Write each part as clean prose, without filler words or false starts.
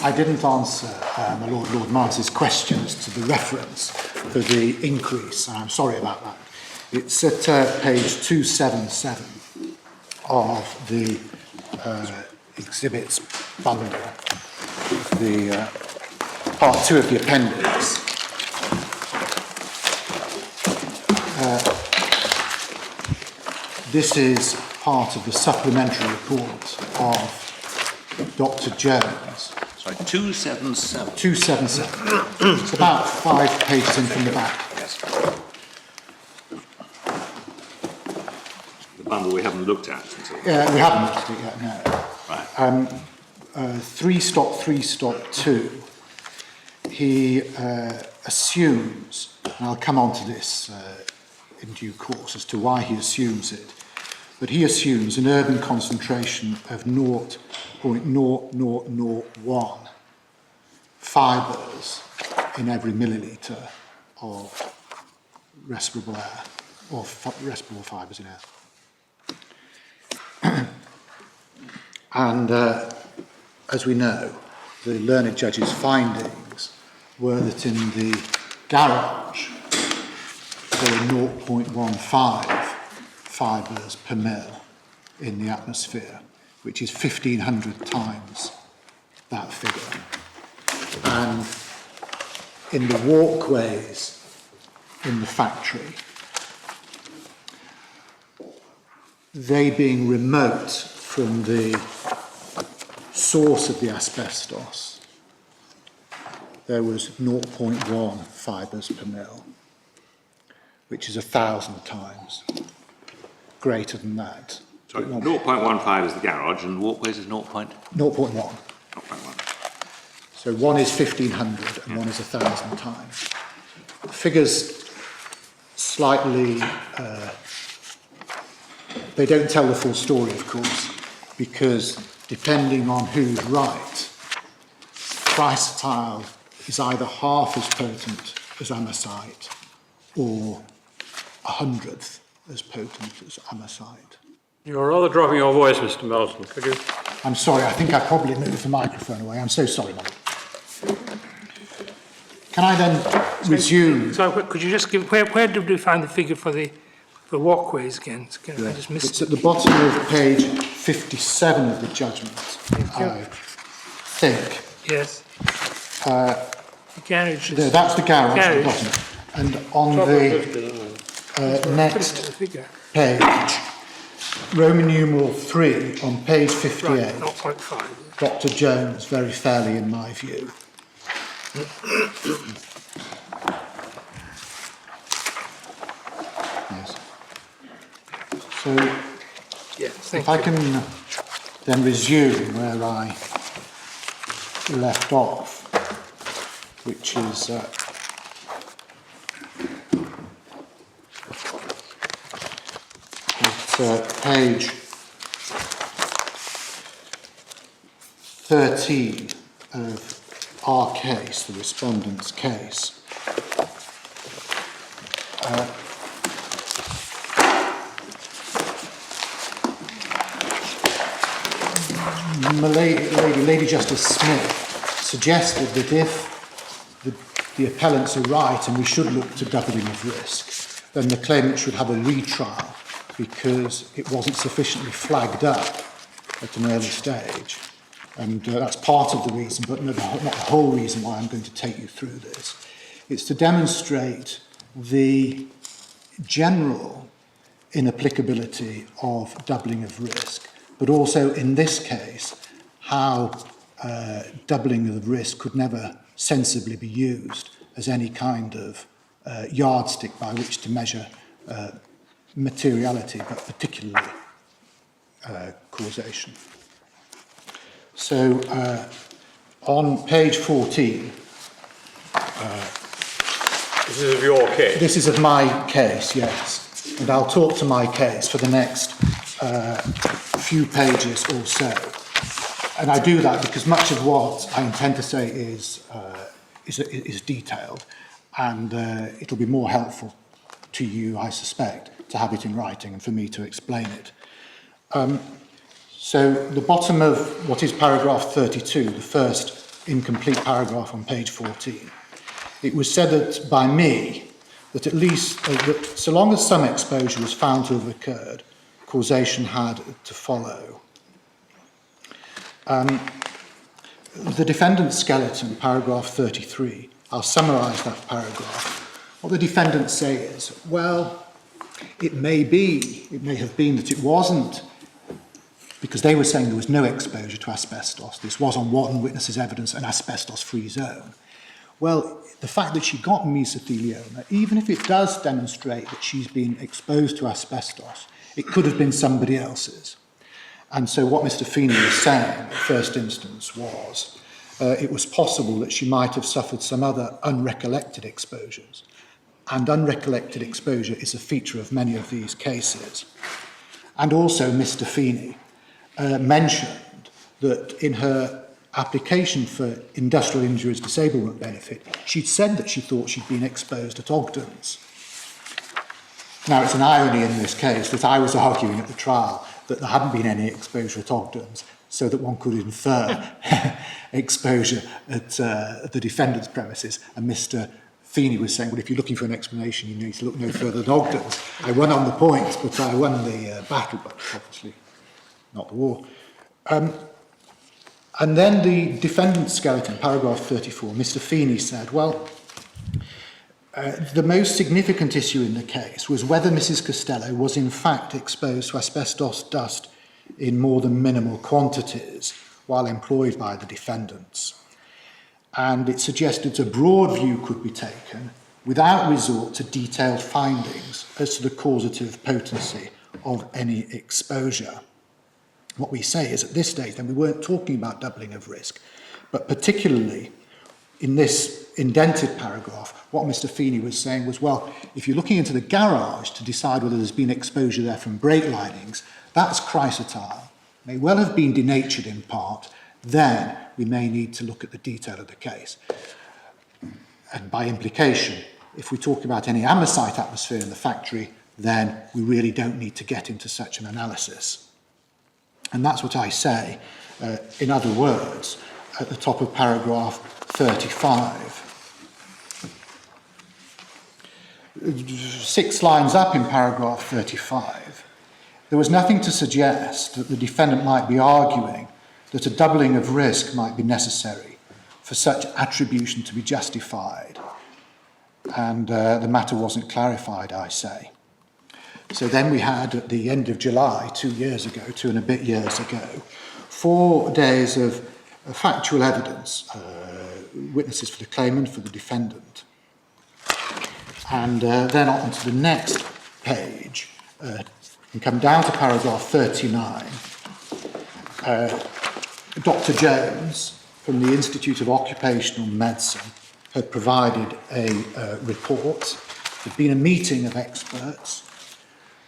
I didn't answer my Lord Mars's questions to the reference for the increase, and I'm sorry about that. It's at page 277 of the exhibits bundle, the part 2 of the appendix. This is part of the supplementary report of Dr. Jones. Sorry, 277. 277. It's about 5 pages in from the back. Yes. The bundle we haven't looked at. We haven't looked at it yet, no. Right. 3.3.2, he assumes, and I'll come on to this in due course as to why he assumes it, but he assumes an urban concentration of 0.0001 fibres in every millilitre of respirable air, or respirable fibres in air. And as we know, the learned judge's findings were that in the garage there were 0.15 fibres per mil in the atmosphere, which is 1,500 times that figure. And in the walkways in the factory, they being remote from the source of the asbestos, there was 0.1 fibres per mil, which is 1,000 times greater than that. Sorry, 0.15 is the garage, and walkways is 0.1. 0.1. So one is 1,500 and one is 1,000 times. Figures slightly, they don't tell the full story, of course, because depending on who's right, tricetyl is either half as potent as amosite or 100th as potent as amosite. You're rather dropping your voice, Mr. Melton. Could you? I'm sorry, I think I probably moved the microphone away. I'm so sorry, Mike. Can I then resume? So could you just give, where did we find the figure for the walkways again? I just missed It's at the bottom of page 57 of the judgment, I think. Yes. The garage is... There, that's the garage at the bottom. And on the next page, Roman numeral 3 on page 58, right, 0.5. Dr. Jones, very fairly in my view. Yes. So, Yes, if I can then resume where I left off, which is page 13 of our case, the respondent's case. Lady Justice Smith suggested that if the appellants are right and we should look to doubling of risk, then the claimant should have a retrial because it wasn't sufficiently flagged up at an early stage. And that's part of the reason, but not the whole reason why I'm going to take you through this. It's to demonstrate the general inapplicability of doubling of risk, but also in this case, how doubling of risk could never sensibly be used as any kind of yardstick by which to measure materiality, but particularly causation. So on page 14, This is of your case? this is of my case, yes, and I'll talk to my case for the next few pages or so. And I do that because much of what I intend to say is detailed, and it'll be more helpful to you, I suspect, to have it in writing and for me to explain it. So the bottom of what is paragraph 32, the first incomplete paragraph on page 14. It was said that by me that at least that so long as some exposure was found to have occurred, causation had to follow. The defendant's skeleton, paragraph 33, I'll summarise that paragraph. What the defendants say is, well, it may have been that it wasn't, because they were saying there was no exposure to asbestos. This was, on one witness's evidence, an asbestos-free zone. Well, the fact that she got mesothelioma, even if it does demonstrate that she's been exposed to asbestos, it could have been somebody else's. And so what Mr. Feeney was saying in the first instance was it was possible that she might have suffered some other unrecollected exposures. And unrecollected exposure is a feature of many of these cases. And also Mr. Feeney mentioned that in her application for industrial injuries disablement benefit, she'd said that she thought she'd been exposed at Ogden's. Now, it's an irony in this case that I was arguing at the trial that there hadn't been any exposure at Ogden's, so that one could infer exposure at the defendant's premises, and Mr. Feeney was saying, well, if you're looking for an explanation, you need to look no further than Ogden's. I won on the point, but I won the battle, but obviously not the war. And then the defendant's skeleton, paragraph 34, Mr. Feeney said, well, the most significant issue in the case was whether Mrs. Costello was in fact exposed to asbestos dust in more than minimal quantities while employed by the defendants. And it suggested a broad view could be taken without resort to detailed findings as to the causative potency of any exposure. What we say is at this stage, then we weren't talking about doubling of risk, but particularly in this indented paragraph, what Mr. Feeney was saying was, well, if you're looking into the garage to decide whether there's been exposure there from brake linings, that's chrysotile, may well have been denatured in part, then we may need to look at the detail of the case. And by implication, if we talk about any amosite atmosphere in the factory, then we really don't need to get into such an analysis. And that's what I say, in other words, at the top of paragraph 35. 6 lines up in paragraph 35, there was nothing to suggest that the defendant might be arguing that a doubling of risk might be necessary for such attribution to be justified. And the matter wasn't clarified, I say. So then we had, at the end of July, 2 years ago, 2 and a bit years ago, 4 days of factual evidence, witnesses for the claimant, for the defendant. And then on to the next page, and come down to paragraph 39. Dr. Jones, from the Institute of Occupational Medicine, had provided a report. There'd been a meeting of experts.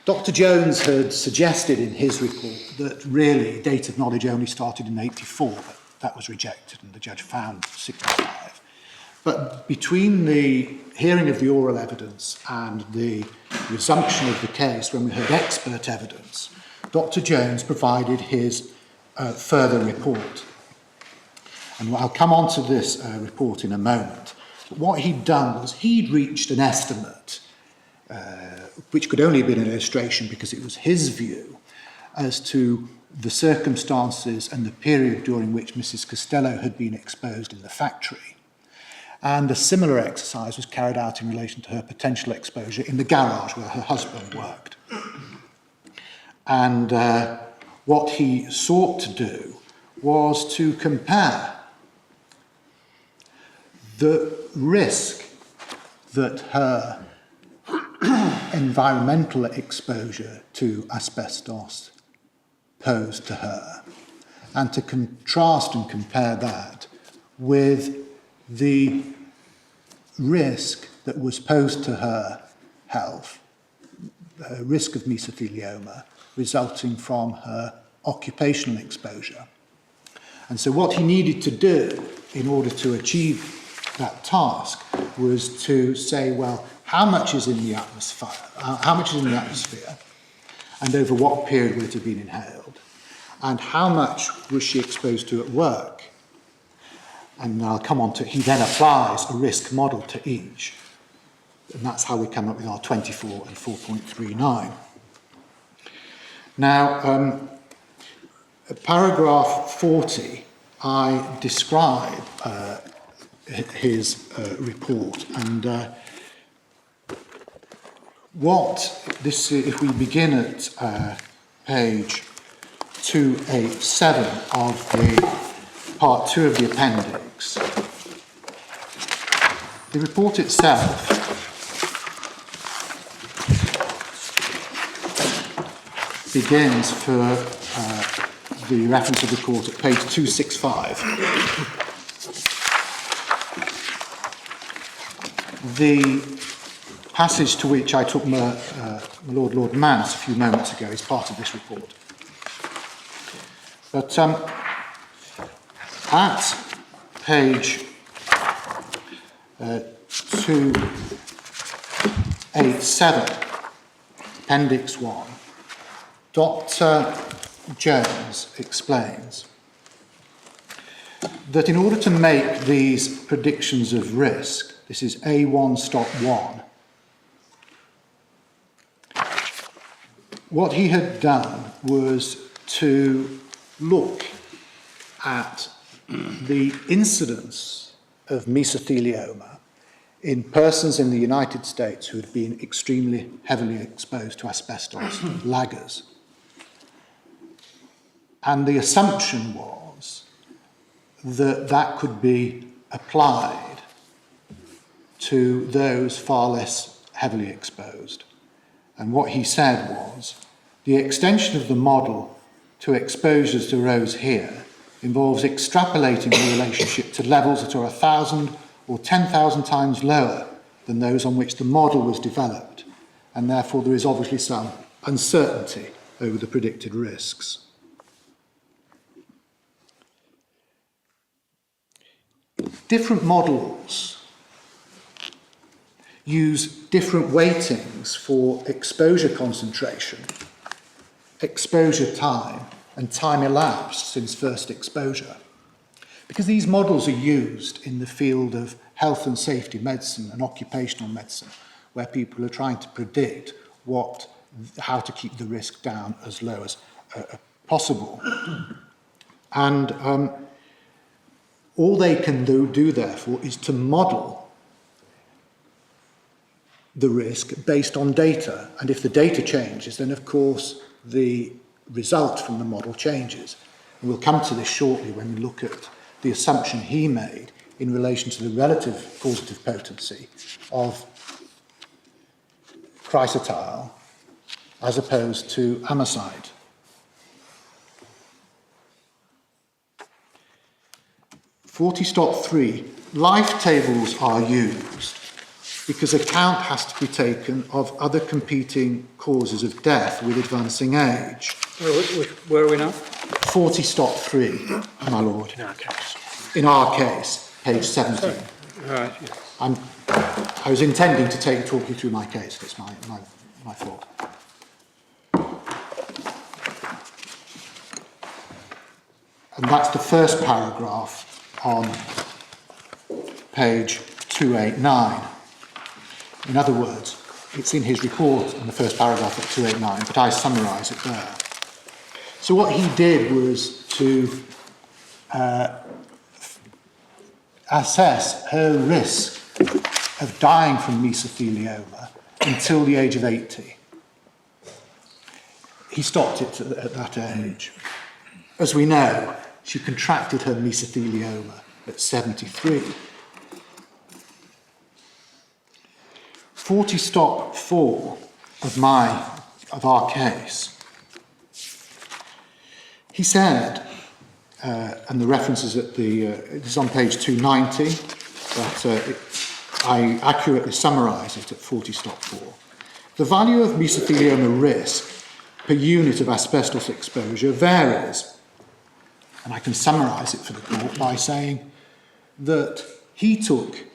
Dr. Jones had suggested in his report that really date of knowledge only started in 84, but that was rejected and the judge found 65. But between the hearing of the oral evidence and the resumption of the case, when we heard expert evidence, Dr. Jones provided his further report. And I'll come on to this report in a moment. But what he'd done was he'd reached an estimate, which could only have been an illustration because it was his view, as to the circumstances and the period during which Mrs. Costello had been exposed in the factory. And a similar exercise was carried out in relation to her potential exposure in the garage where her husband worked. And what he sought to do was to compare the risk that her environmental exposure to asbestos posed to her, and to contrast and compare that with the risk that was posed to her health, the risk of mesothelioma resulting from her occupational exposure. And so what he needed to do in order to achieve that task was to say, well, how much is in the atmosphere, and over what period would it have been inhaled, and how much was she exposed to at work, And I'll come on to, he then applies a risk model to each. And that's how we come up with our 24 and 4.39. Now, paragraph 40, I describe his report, and if we begin at page 287 of the part 2 of the appendix, the report itself begins for the reference of the court at page 265. The passage to which I took my Lord Mance a few moments ago is part of this report. But at page 287, appendix 1, Dr. Jones explains that in order to make these predictions of risk, this is A1 stop 1, what he had done was to look at the incidence of mesothelioma in persons in the United States who had been extremely heavily exposed to asbestos, laggers. And the assumption was that that could be applied to those far less heavily exposed. And what he said was, the extension of the model to exposures to those here involves extrapolating the relationship to levels that are 1,000 or 10,000 times lower than those on which the model was developed, and therefore there is obviously some uncertainty over the predicted risks. Different models use different weightings for exposure concentration, exposure time, and time elapsed since first exposure. Because these models are used in the field of health and safety medicine and occupational medicine, where people are trying to predict how to keep the risk down as low as possible. And all they can do, therefore, is to model the risk based on data. And if the data changes, then, of course, the result from the model changes. And we'll come to this shortly when we look at the assumption he made in relation to the relative causative potency of chrysotile as opposed to amosite. (40.3) Life tables are used because account has to be taken of other competing causes of death with advancing age. Where are we now? 40.3, my lord. In our case. In our case, page 17. Right, yes. I was intending to talk you through my case. It's my fault. And that's the first paragraph on page 289. In other words, it's in his report in the first paragraph at 289, but I summarise it there. So what he did was to assess her risk of dying from mesothelioma until the age of 80. He stopped it at that age. As we know, she contracted her mesothelioma at 73. 40.4 of our case. He said, and the references at it is on page 290, but I accurately summarise it at 40.4. The value of mesothelioma risk per unit of asbestos exposure varies. And I can summarise it for the court by saying that he took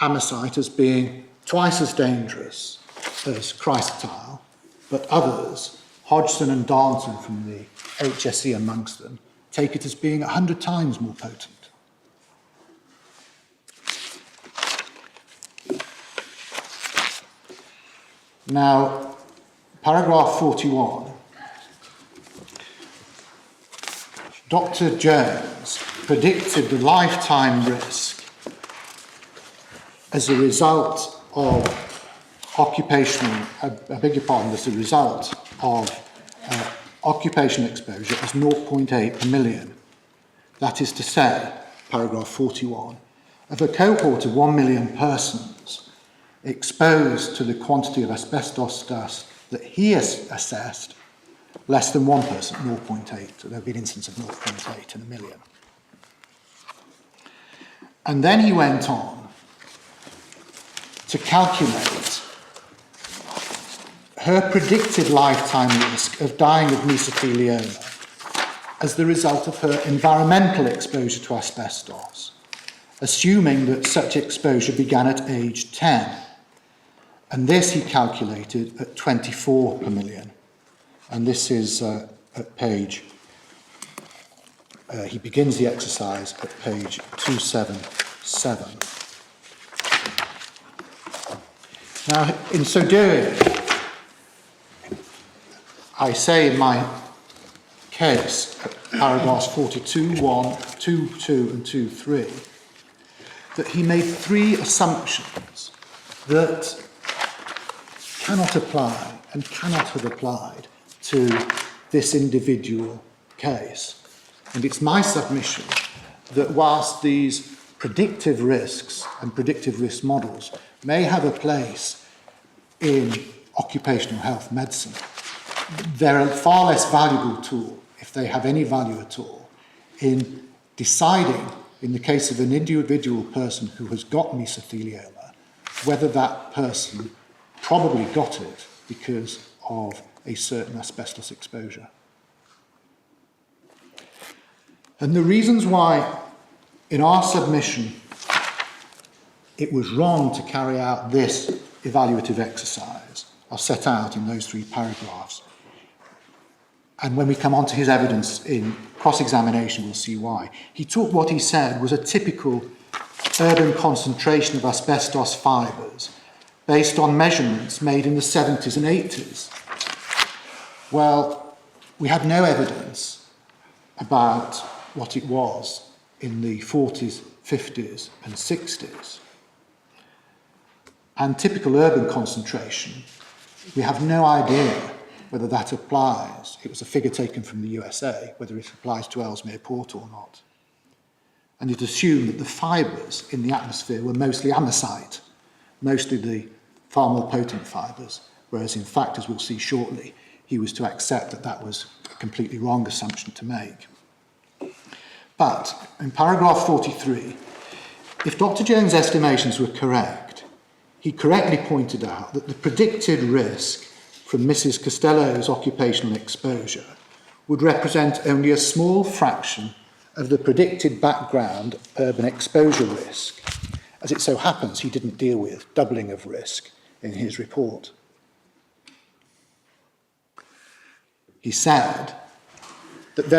amosite as being twice as dangerous as chrysotile, but others, Hodgson and Darnton from the HSE amongst them, take it as being 100 times more potent. Now, paragraph 41, Dr. Jones predicted the lifetime risk as a result of occupational, I beg your pardon, as a result of occupational exposure as 0.8 per million. That is to say, paragraph 41, of a cohort of 1 million persons exposed to the quantity of asbestos dust that he has assessed, less than one person, 0.8. So there have been instances of 0.8 in a million. And then he went on to calculate her predicted lifetime risk of dying of mesothelioma as the result of her environmental exposure to asbestos, assuming that such exposure began at age 10. And this he calculated at 24 per million. And this is at page, he begins the exercise at page 277. Now, in so doing, I say in my case, paragraphs 42, 1, 2, 2, and 2, 3, that he made three assumptions that cannot apply and cannot have applied to this individual case. And it's my submission that whilst these predictive risks and predictive risk models may have a place in occupational health medicine, they're a far less valuable tool, if they have any value at all, in deciding, in the case of an individual person who has got mesothelioma, whether that person probably got it because of a certain asbestos exposure. And the reasons why, in our submission, it was wrong to carry out this evaluative exercise are set out in those three paragraphs. And when we come on to his evidence in cross-examination, we'll see why. He took what he said was a typical urban concentration of asbestos fibres based on measurements made in the 70s and 80s. Well, we had no evidence about what it was in the 40s, 50s and 60s. And typical urban concentration, we have no idea whether that applies. It was a figure taken from the USA, whether it applies to Ellesmere Port or not. And it assumed that the fibres in the atmosphere were mostly amosite, mostly the far more potent fibres, whereas in fact, as we'll see shortly, he was to accept that that was a completely wrong assumption to make. But in paragraph 43, if Dr. Jones' estimations were correct, he correctly pointed out that the predicted risk from Mrs. Costello's occupational exposure would represent only a small fraction of the predicted background urban exposure risk. As it so happens, he didn't deal with doubling of risk in his report. He said that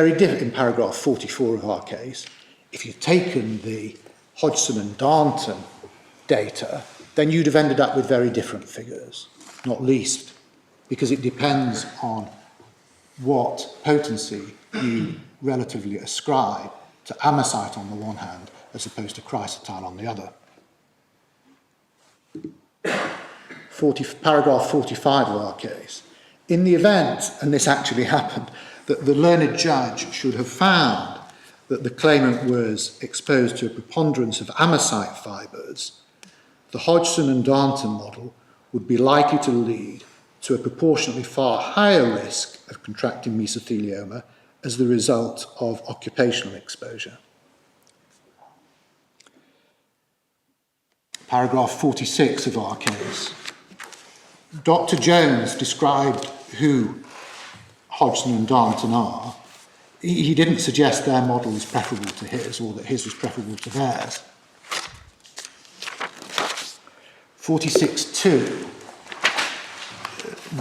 in paragraph 44 of our case, if you'd taken the Hodgson and Darnton data, then you'd have ended up with very different figures, not least because it depends on what potency you relatively ascribe to amosite on the one hand as opposed to chrysotile on the other. Paragraph 45 of our case. In the event, and this actually happened, that the learned judge should have found that the claimant was exposed to a preponderance of amosite fibres, the Hodgson and Darnton model would be likely to lead to a proportionately far higher risk of contracting mesothelioma as the result of occupational exposure. Paragraph 46 of our case. Dr. Jones described who Hodgson and Darnton are. He didn't suggest their model is preferable to his or that his was preferable to theirs. 46.2.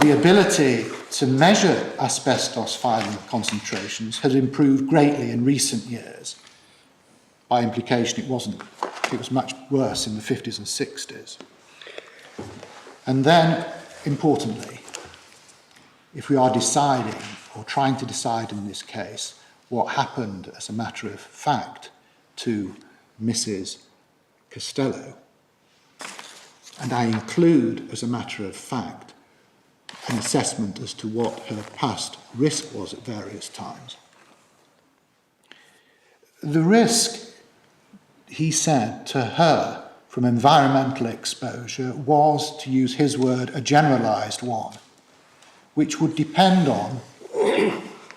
The ability to measure asbestos fibre concentrations has improved greatly in recent years. By implication, it was much worse in the 50s and 60s. And then importantly, if we are deciding or trying to decide in this case what happened as a matter of fact to Mrs. Costello, and I include as a matter of fact an assessment as to what her past risk was at various times. The risk, he said, to her from environmental exposure was, to use his word, a generalised one, which would depend on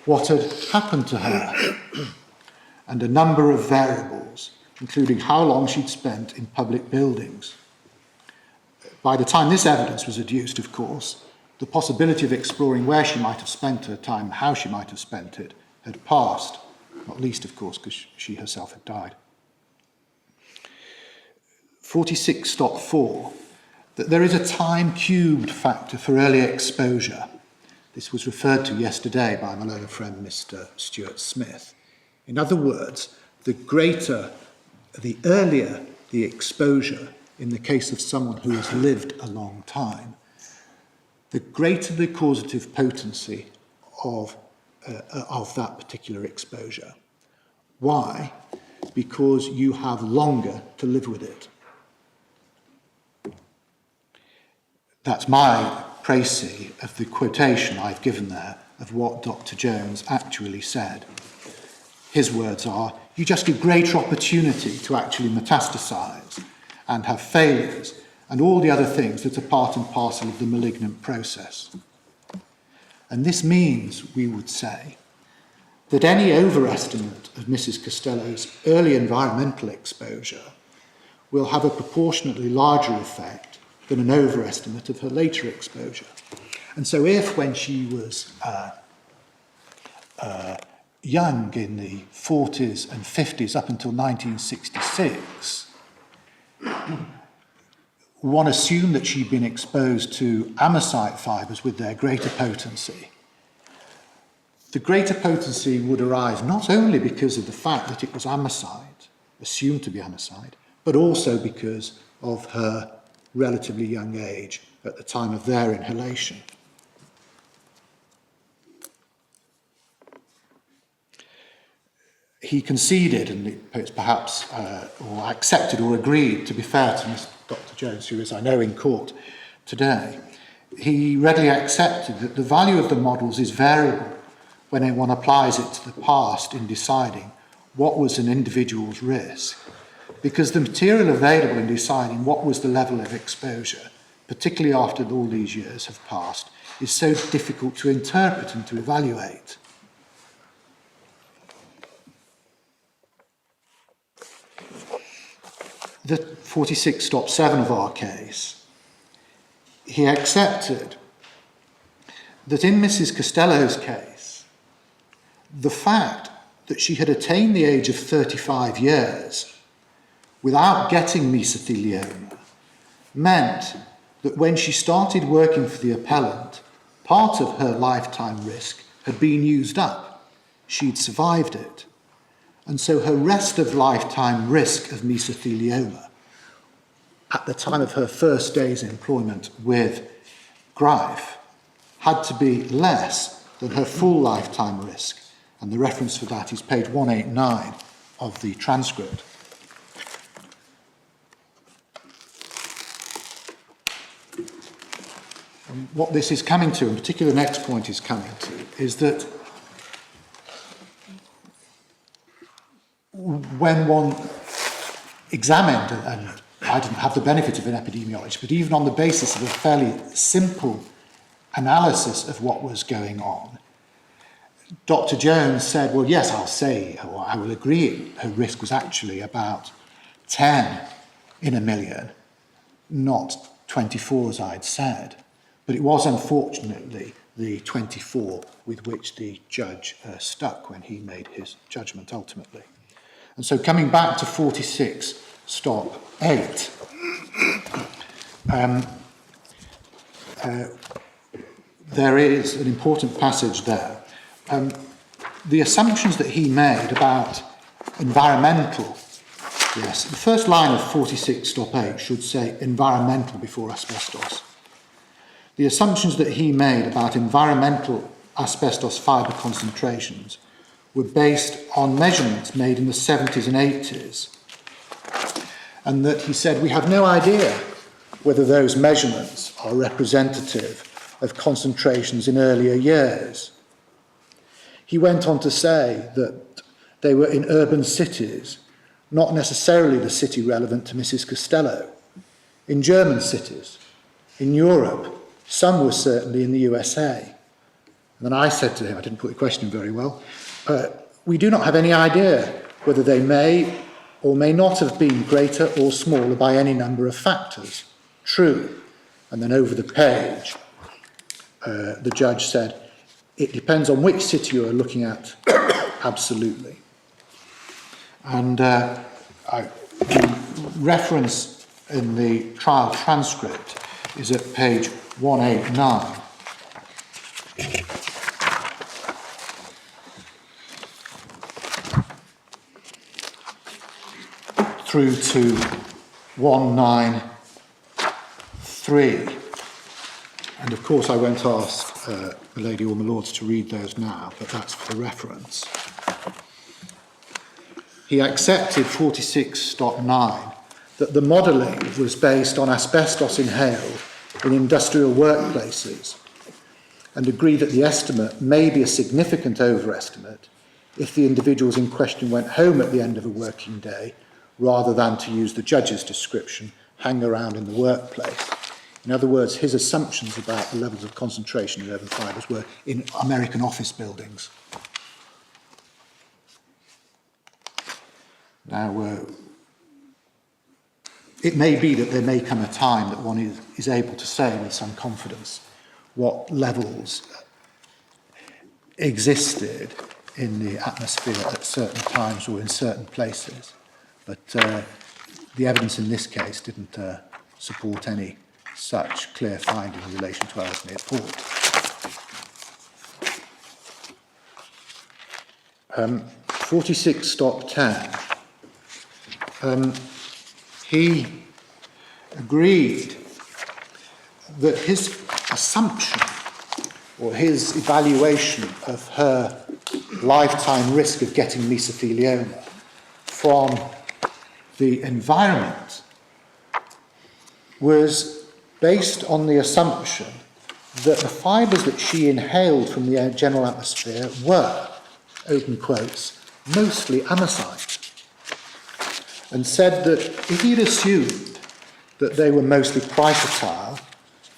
what had happened to her and a number of variables, including how long she'd spent in public buildings. By the time this evidence was adduced, of course, the possibility of exploring where she might have spent her time, how she might have spent it, had passed, not least, of course, because she herself had died. 46.4, that there is a time-cubed factor for early exposure. This was referred to yesterday by my learned friend, Mr. Stuart Smith. In other words, the earlier the exposure in the case of someone who has lived a long time, the greater the causative potency of that particular exposure. Why? Because you have longer to live with it. That's my précis of the quotation I've given there of what Dr. Jones actually said. His words are, you just give greater opportunity to actually metastasize and have failures and all the other things that are part and parcel of the malignant process. And this means, we would say, that any overestimate of Mrs. Costello's early environmental exposure will have a proportionately larger effect than an overestimate of her later exposure. And so if, when she was young in the 40s and 50s up until 1966, one assumed that she'd been exposed to amosite fibres with their greater potency, the greater potency would arise not only because of the fact that it was amosite, assumed to be amosite, but also because of her relatively young age at the time of their inhalation. He conceded, and it's perhaps, or accepted or agreed, to be fair to Dr. Jones, who is, I know, in court today, he readily accepted that the value of the models is variable when one applies it to the past in deciding what was an individual's risk, because the material available in deciding what was the level of exposure, particularly after all these years have passed, is so difficult to interpret and to evaluate. The 46.7 of our case, he accepted that in Mrs. Costello's case, the fact that she had attained the age of 35 years without getting mesothelioma meant that when she started working for the appellant, part of her lifetime risk had been used up. She'd survived it. And so her rest of lifetime risk of mesothelioma at the time of her first day's employment with Greif had to be less than her full lifetime risk. And the reference for that is page 189 of the transcript. And what this is coming to, and particularly the next point is coming to, is that when one examined, and I didn't have the benefit of an epidemiologist, but even on the basis of a fairly simple analysis of what was going on, Dr. Jones said, well, yes, I'll say, or I will agree, her risk was actually about 10 in a million, not 24 as I'd said. But it was unfortunately the 24 with which the judge stuck when he made his judgment ultimately. And so coming back to 46.8, there is an important passage there. The assumptions that he made about environmental, yes, the first line of 46.8 should say environmental before asbestos. The assumptions that he made about environmental asbestos fibre concentrations were based on measurements made in the 70s and 80s, and that he said we have no idea whether those measurements are representative of concentrations in earlier years. He went on to say that they were in urban cities, not necessarily the city relevant to Mrs. Costello, in German cities, in Europe, some were certainly in the USA. And then I said to him, I didn't put the question very well, we do not have any idea whether they may or may not have been greater or smaller by any number of factors. True. And then over the page, the judge said, it depends on which city you are looking at, absolutely. And the reference in the trial transcript is at page 189. Through to 193. And of course I won't ask the Lady or my Lords to read those now, but that's for the reference. He accepted 46.9 that the modelling was based on asbestos inhaled in industrial workplaces, and agreed that the estimate may be a significant overestimate if the individuals in question went home at the end of a working day rather than, to use the judge's description, hang around in the workplace. In other words, his assumptions about the levels of concentration in urban fibres were in American office buildings. Now, it may be that there may come a time that one is able to say with some confidence what levels existed in the atmosphere at certain times or in certain places. But the evidence in this case didn't support any such clear finding in relation to Ellesmere Port. 46.10. He agreed that his assumption or his evaluation of her lifetime risk of getting mesothelioma from the environment was based on the assumption that the fibres that she inhaled from the general atmosphere were, open quotes, mostly amosite, and said that if he'd assumed that they were mostly chrysotile,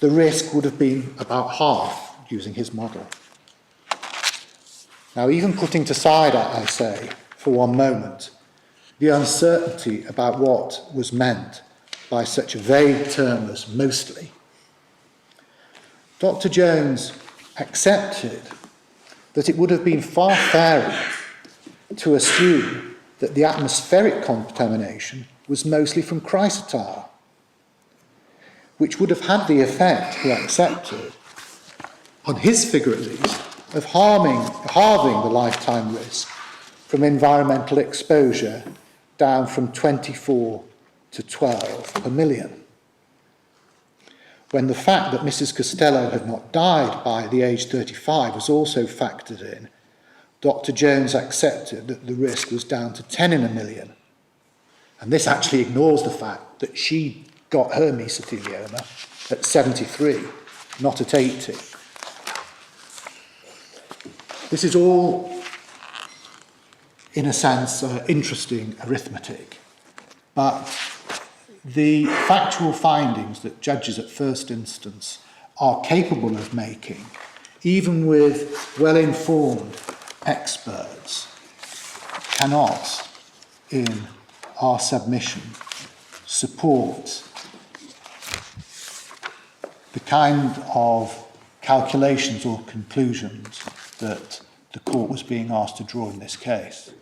the risk would have been about half using his model. Now, even putting aside, I say, for one moment, the uncertainty about what was meant by such a vague term as mostly, Dr. Jones accepted that it would have been far fairer to assume that the atmospheric contamination was mostly from chrysotile, which would have had the effect, he accepted, on his figure at least, of halving the lifetime risk from environmental exposure down from 24 to 12 per million. When the fact that Mrs. Costello had not died by the age 35 was also factored in, Dr. Jones accepted that the risk was down to 10 in a million. And this actually ignores the fact that she got her mesothelioma at 73, not at 80. This is all, in a sense, interesting arithmetic, but the factual findings that judges at first instance are capable of making, even with well-informed experts, cannot, in our submission, support the kind of calculations or conclusions that the court was being asked to draw in this case.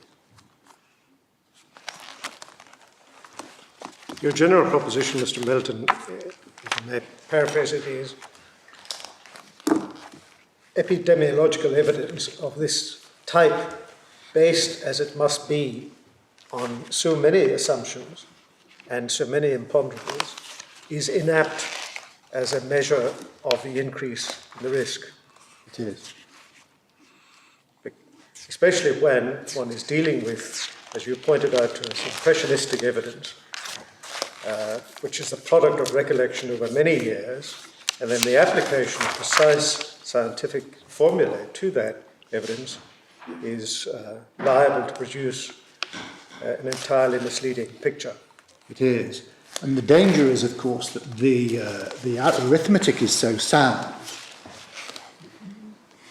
Your general proposition, Mr. Milton, if I may paraphrase it, is epidemiological evidence of this type, based as it must be on so many assumptions and so many imponderables, is inapt as a measure of the increase in the risk. It is. Especially when one is dealing with, as you pointed out to us, impressionistic evidence, which is the product of recollection over many years, and then the application of precise scientific formulae to that evidence is liable to produce an entirely misleading picture. It is. And the danger is, of course, that the arithmetic is so sound,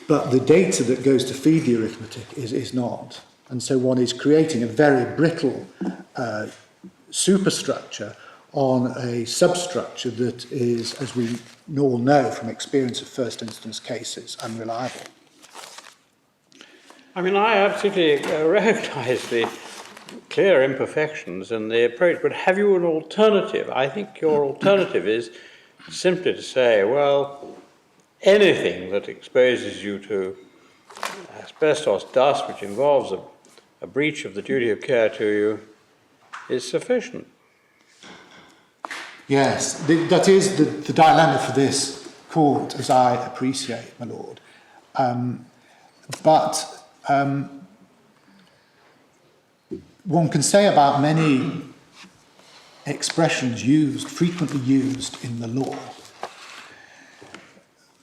but the data that goes to feed the arithmetic is not. And so one is creating a very brittle superstructure on a substructure that is, as we all know from experience of first instance cases, unreliable. I mean, I absolutely recognise the clear imperfections in the approach, but have you an alternative? I think your alternative is simply to say, well, anything that exposes you to asbestos dust, which involves a breach of the duty of care to you, is sufficient. Yes, that is the dilemma for this court, as I appreciate, my lord. But one can say about many expressions frequently used in the law,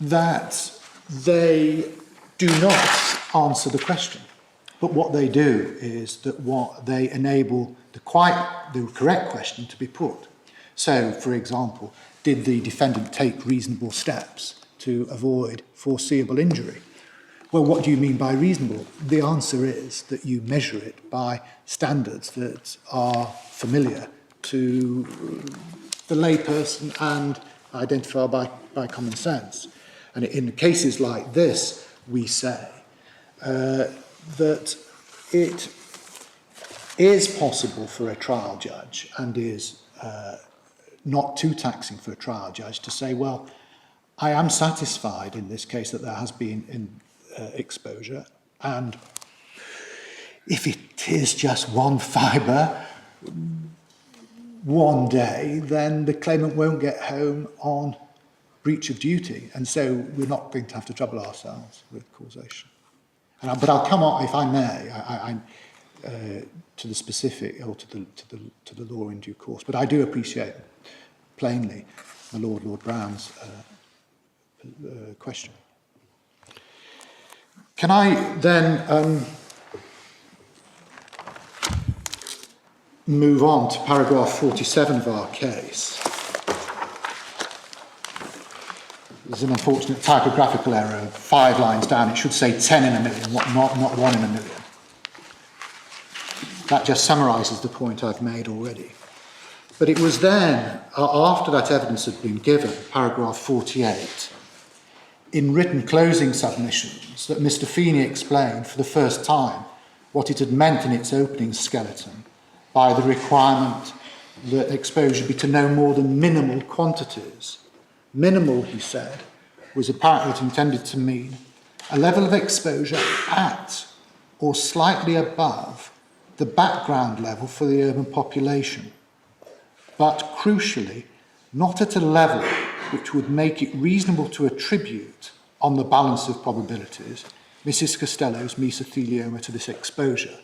that they do not answer the question. But what they do is that they enable the correct question to be put. So, for example, did the defendant take reasonable steps to avoid foreseeable injury? Well, what do you mean by reasonable? The answer is that you measure it by standards that are familiar to the layperson and identified by common sense. And in cases like this, we say that it is possible for a trial judge and is not too taxing for a trial judge to say, well, I am satisfied in this case that there has been exposure, and if it is just one fibre, one day, then the claimant won't get home on breach of duty, and so we're not going to have to trouble ourselves with causation. But I'll come on, if I may, to the specific or to the law in due course. But I do appreciate plainly my Lord Brown's question. Can I then move on to paragraph 47 of our case? There's an unfortunate typographical error, 5 lines down. It should say 10 in a million, not 1 in a million. That just summarises the point I've made already. But it was then, after that evidence had been given, paragraph 48, in written closing submissions, that Mr. Feeney explained for the first time what it had meant in its opening skeleton by the requirement that exposure be to no more than minimal quantities. Minimal, he said, was apparently intended to mean a level of exposure at or slightly above the background level for the urban population, but crucially, not at a level which would make it reasonable to attribute, on the balance of probabilities, Mrs. Costello's mesothelioma to this exposure.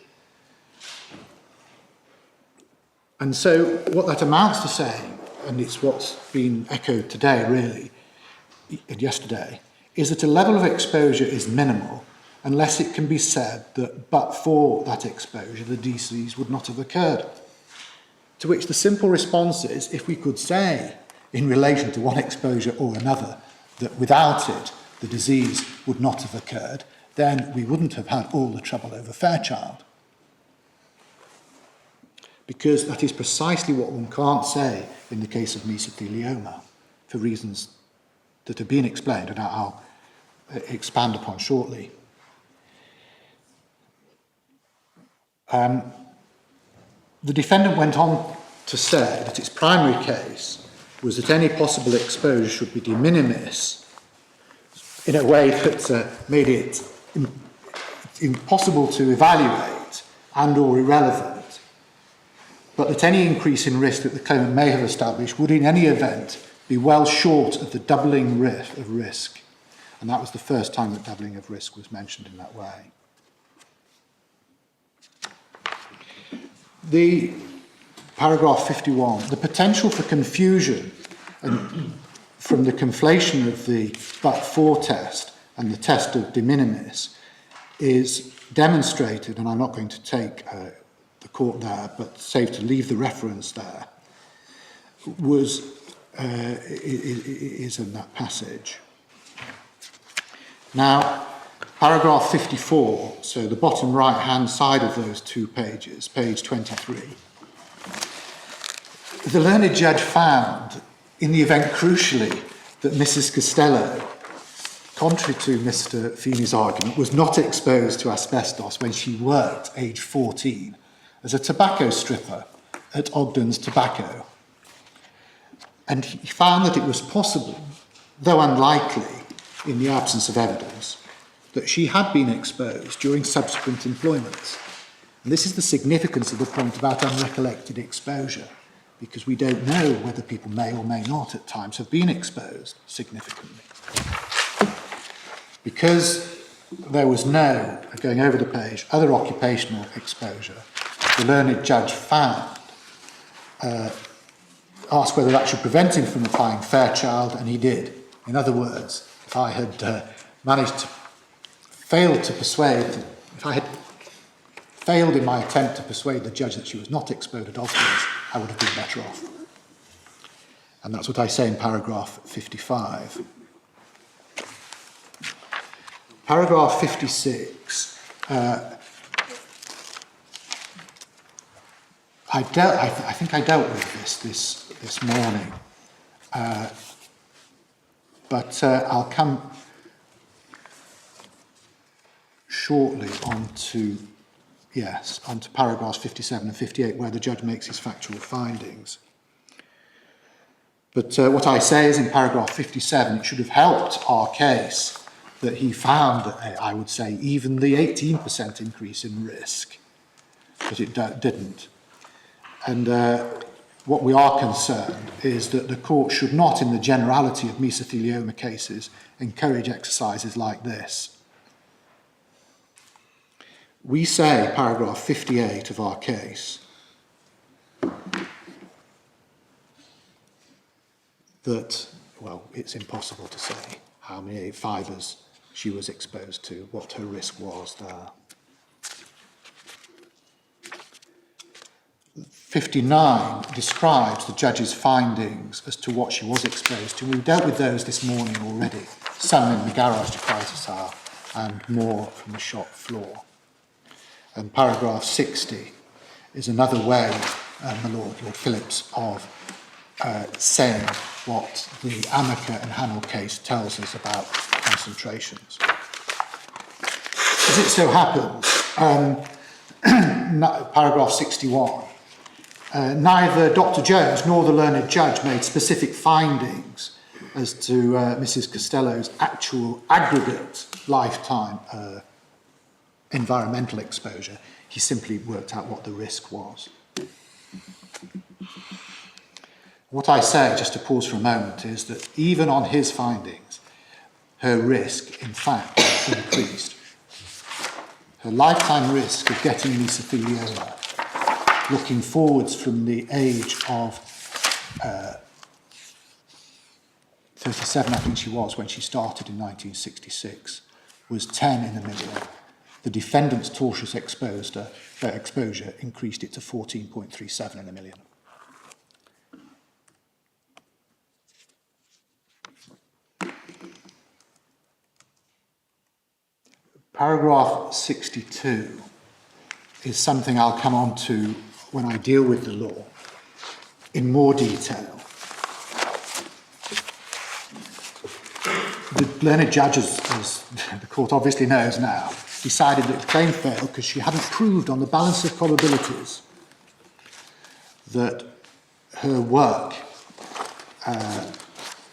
And so what that amounts to saying, and it's what's been echoed today really, and yesterday, is that a level of exposure is minimal unless it can be said that but for that exposure the disease would not have occurred. To which the simple response is, if we could say in relation to one exposure or another that without it the disease would not have occurred, then we wouldn't have had all the trouble over Fairchild. Because that is precisely what one can't say in the case of mesothelioma, for reasons that have been explained and I'll expand upon shortly. The defendant went on to say that its primary case was that any possible exposure should be de minimis in a way that made it impossible to evaluate and or irrelevant, but that any increase in risk that the claimant may have established would in any event be well short of the doubling of risk. And that was the first time that doubling of risk was mentioned in that way. The paragraph 51, the potential for confusion from the conflation of the but-for test and the test of de minimis is demonstrated, and I'm not going to take the court there, but safe to leave the reference there, is in that passage. Now, paragraph 54, so the bottom right-hand side of those two pages, page 23, the learned judge found, in the event crucially, that Mrs. Costello, contrary to Mr. Feeney's argument, was not exposed to asbestos when she worked, age 14, as a tobacco stripper at Ogden's Tobacco. And he found that it was possible, though unlikely, in the absence of evidence, that she had been exposed during subsequent employments. And this is the significance of the point about unrecollected exposure, because we don't know whether people may or may not at times have been exposed significantly. Because there was no, going over the page, other occupational exposure, the learned judge found, asked whether that should prevent him from applying Fairchild, and he did. In other words, if I had managed to fail to persuade, if I had failed in my attempt to persuade the judge that she was not exposed at Osborne's, I would have been better off. And that's what I say in paragraph 55. Paragraph 56. I think I dealt with this morning, but I'll come shortly onto paragraphs 57 and 58, where the judge makes his factual findings. But what I say is in paragraph 57, it should have helped our case that he found, I would say, even the 18% increase in risk, but it didn't. And what we are concerned is that the court should not, in the generality of mesothelioma cases, encourage exercises like this. We say, paragraph 58 of our case, that, well, it's impossible to say how many fibres she was exposed to, what her risk was there. 59 describes the judge's findings as to what she was exposed to. We dealt with those this morning already, some in the garage to Crisis and more from the shop floor. And paragraph 60 is another way, my Lord Phillips, of saying what the Amaker and Hamill case tells us about concentrations. As it so happens, paragraph 61, neither Dr. Jones nor the learned judge made specific findings as to Mrs. Costello's actual aggregate lifetime environmental exposure. He simply worked out what the risk was. What I say, just to pause for a moment, is that even on his findings, her risk, in fact, increased. Her lifetime risk of getting mesothelioma, looking forwards from the age of 37, I think she was, when she started in 1966, was 10 in a million. The defendant's tortious exposure increased it to 14.37 in a million. Paragraph 62 is something I'll come on to when I deal with the law in more detail. The learned judge, as the court obviously knows now, decided that the claim failed because she hadn't proved on the balance of probabilities that her work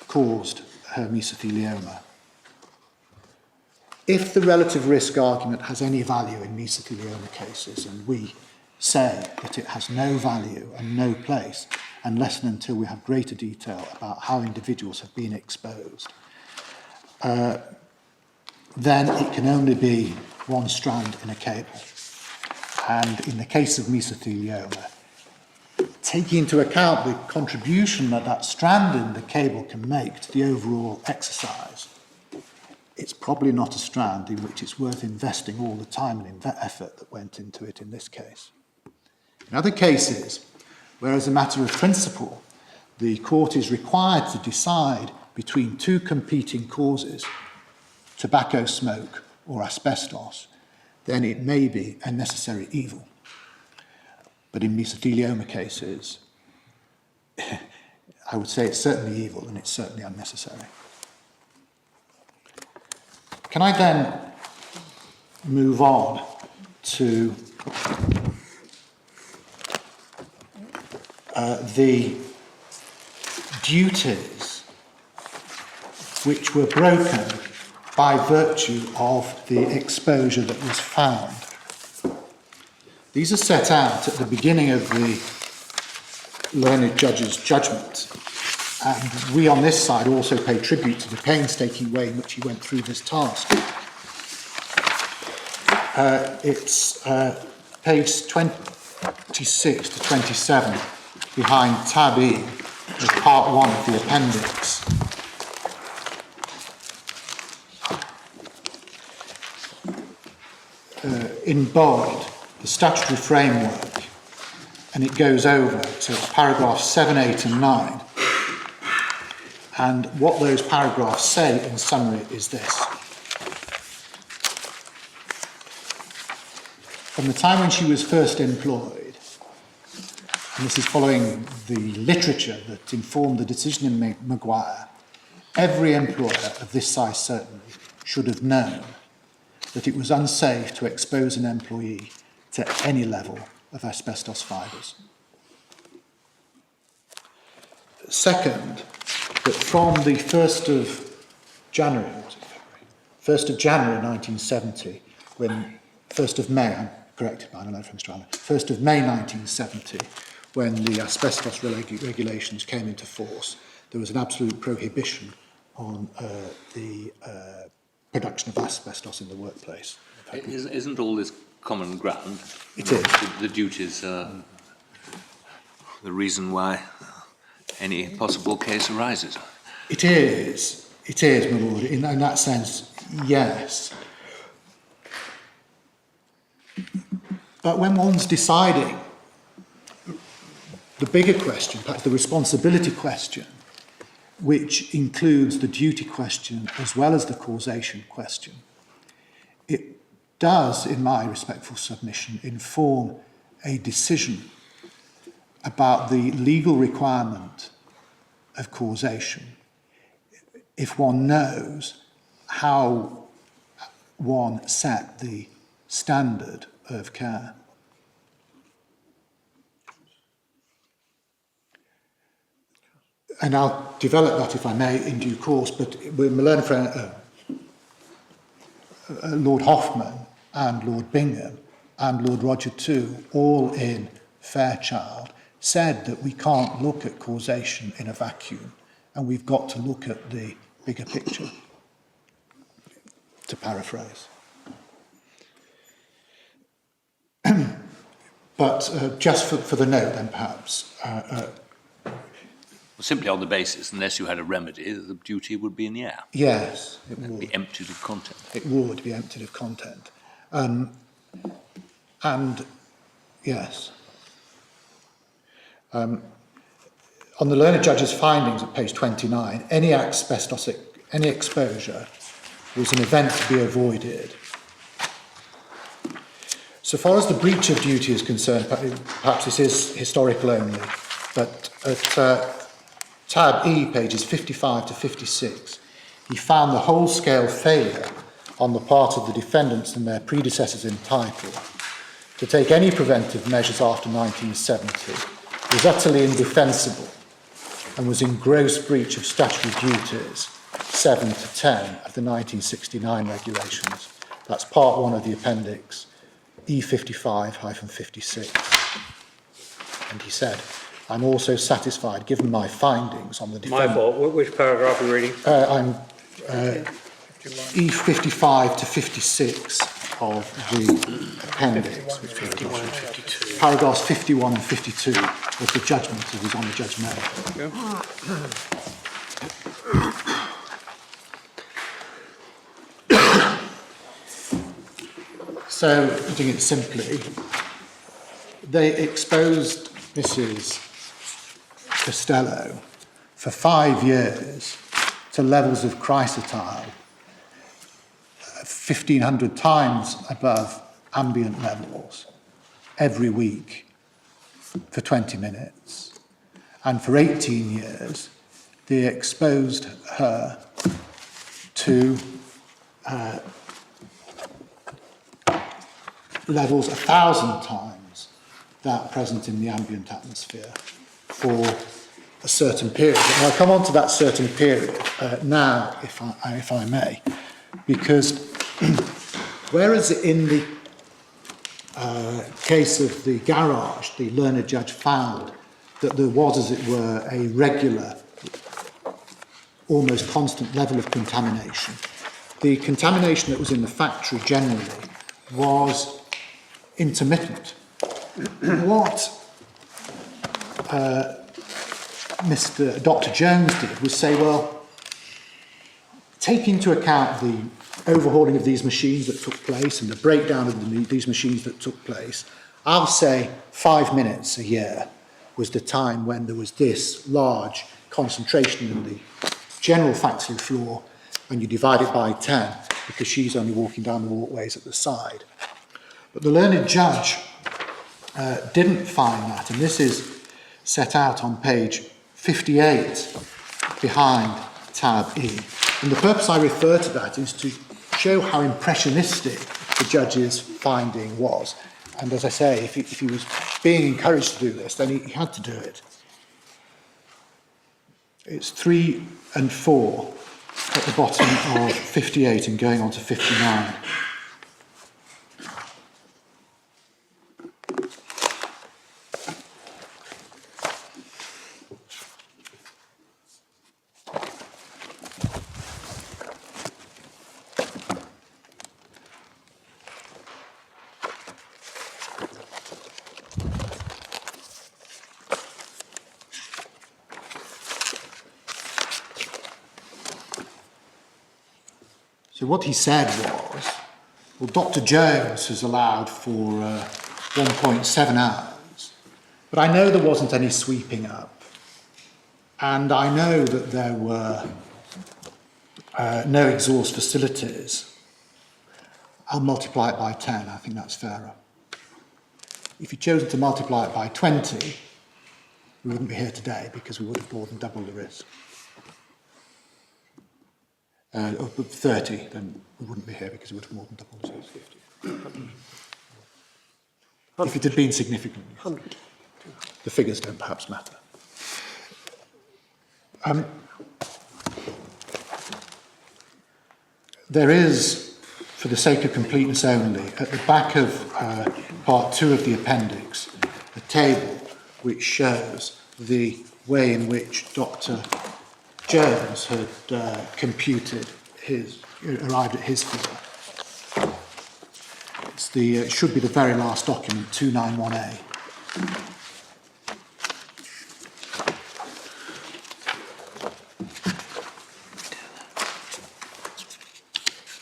caused her mesothelioma. If the relative risk argument has any value in mesothelioma cases, and we say that it has no value and no place unless and until we have greater detail about how individuals have been exposed, then it can only be one strand in a cable. And in the case of mesothelioma, taking into account the contribution that that strand in the cable can make to the overall exercise, it's probably not a strand in which it's worth investing all the time and effort that went into it in this case. In other cases, where as a matter of principle, the court is required to decide between two competing causes, tobacco smoke or asbestos, then it may be a necessary evil. But in mesothelioma cases, I would say it's certainly evil and it's certainly unnecessary. Can I then move on to the duties which were broken by virtue of the exposure that was found? These are set out at the beginning of the learned judge's judgment, and we on this side also pay tribute to the painstaking way in which he went through this task. It's page 26 to 27 behind tab E of part 1 of the appendix. In bold, the statutory framework, and it goes over to paragraphs 7, 8 and 9. And what those paragraphs say in summary is this. From the time when she was first employed, and this is following the literature that informed the decision in Maguire, every employer of this size certainly should have known that it was unsafe to expose an employee to any level of asbestos fibres. Second, that from the 1st of January 1970, when 1st of May, I'm corrected by an letter from Mr. Allen, 1st of May 1970, when the asbestos regulations came into force, there was an absolute prohibition on the production of asbestos in the workplace. Isn't all this common ground? It is. The duties are the reason why any possible case arises. It is, my lord. In that sense, yes. But when one's deciding the bigger question, perhaps the responsibility question, which includes the duty question as well as the causation question, it does, in my respectful submission, inform a decision about the legal requirement of causation if one knows how one set the standard of care. And I'll develop that, if I may, in due course, but we're learning from Lord Hoffman and Lord Bingham and Lord Roger too, all in Fairchild, said that we can't look at causation in a vacuum and we've got to look at the bigger picture, to paraphrase. But just for the note then perhaps, Simply on the basis, unless you had a remedy, the duty would be in the air. yes, it would. Be emptied of content. It would be emptied of content. And yes. On the learned judge's findings at page 29, any exposure was an event to be avoided. So far as the breach of duty is concerned, perhaps this is historical only, but at tab E, pages 55 to 56, he found the whole-scale failure on the part of the defendants and their predecessors in title to take any preventive measures after 1970 was utterly indefensible and was in gross breach of statutory duties 7 to 10 of the 1969 regulations. That's part 1 of the appendix, E55-56. And he said, I'm also satisfied, given my findings on the My defendant. fault. Which paragraph are you reading? I'm E55 to 56 of the appendix. 51 and 52. Paragraphs 51 and 52 of the judgment that is on the Judge May. So, putting it simply, they exposed Mrs. Costello for 5 years to levels of chrysotile 1,500 times above ambient levels every week for 20 minutes. And for 18 years, they exposed her to levels 1,000 times that present in the ambient atmosphere for a certain period. And I'll come on to that certain period now, if I may, because whereas in the case of the garage, the learned judge found that there was, as it were, a regular, almost constant level of contamination, the contamination that was in the factory generally was intermittent. What Dr. Jones did was say, well, take into account the overhauling of these machines that took place and the breakdown of these machines that took place, I'll say 5 minutes a year was the time when there was this large concentration in the general factory floor, and you divide it by 10 because she's only walking down the walkways at the side. But the learned judge didn't find that, and this is set out on page 58 behind tab E. And the purpose I refer to that is to show how impressionistic the judge's finding was. And as I say, if he was being encouraged to do this, then he had to do it. It's 3 and 4 at the bottom of 58 and going on to 59. So what he said was, well, Dr. Jones has allowed for 1.7 hours, but I know there wasn't any sweeping up, and I know that there were no exhaust facilities. I'll multiply it by 10, I think that's fairer. If you'd chosen to multiply it by 20, we wouldn't be here today because we would have more than doubled the risk. Or 30, then we wouldn't be here because it would have more than doubled the risk. If it had been significantly, 100. the figures don't perhaps matter. There is, for the sake of completeness only, at the back of part 2 of the appendix, a table which shows the way in which Dr. Jones had arrived at his figure. It should be the very last document, 291A.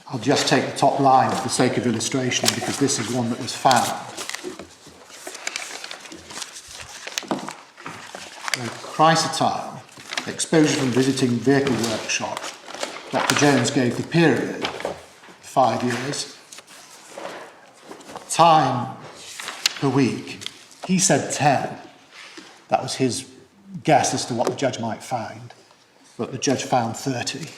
I'll just take the top line for the sake of illustration because this is one that was found. Chrysotile, exposure from visiting vehicle workshop. Dr. Jones gave the period, 5 years. Time per week, he said 10. That was his guess as to what the judge might find, but the judge found 30.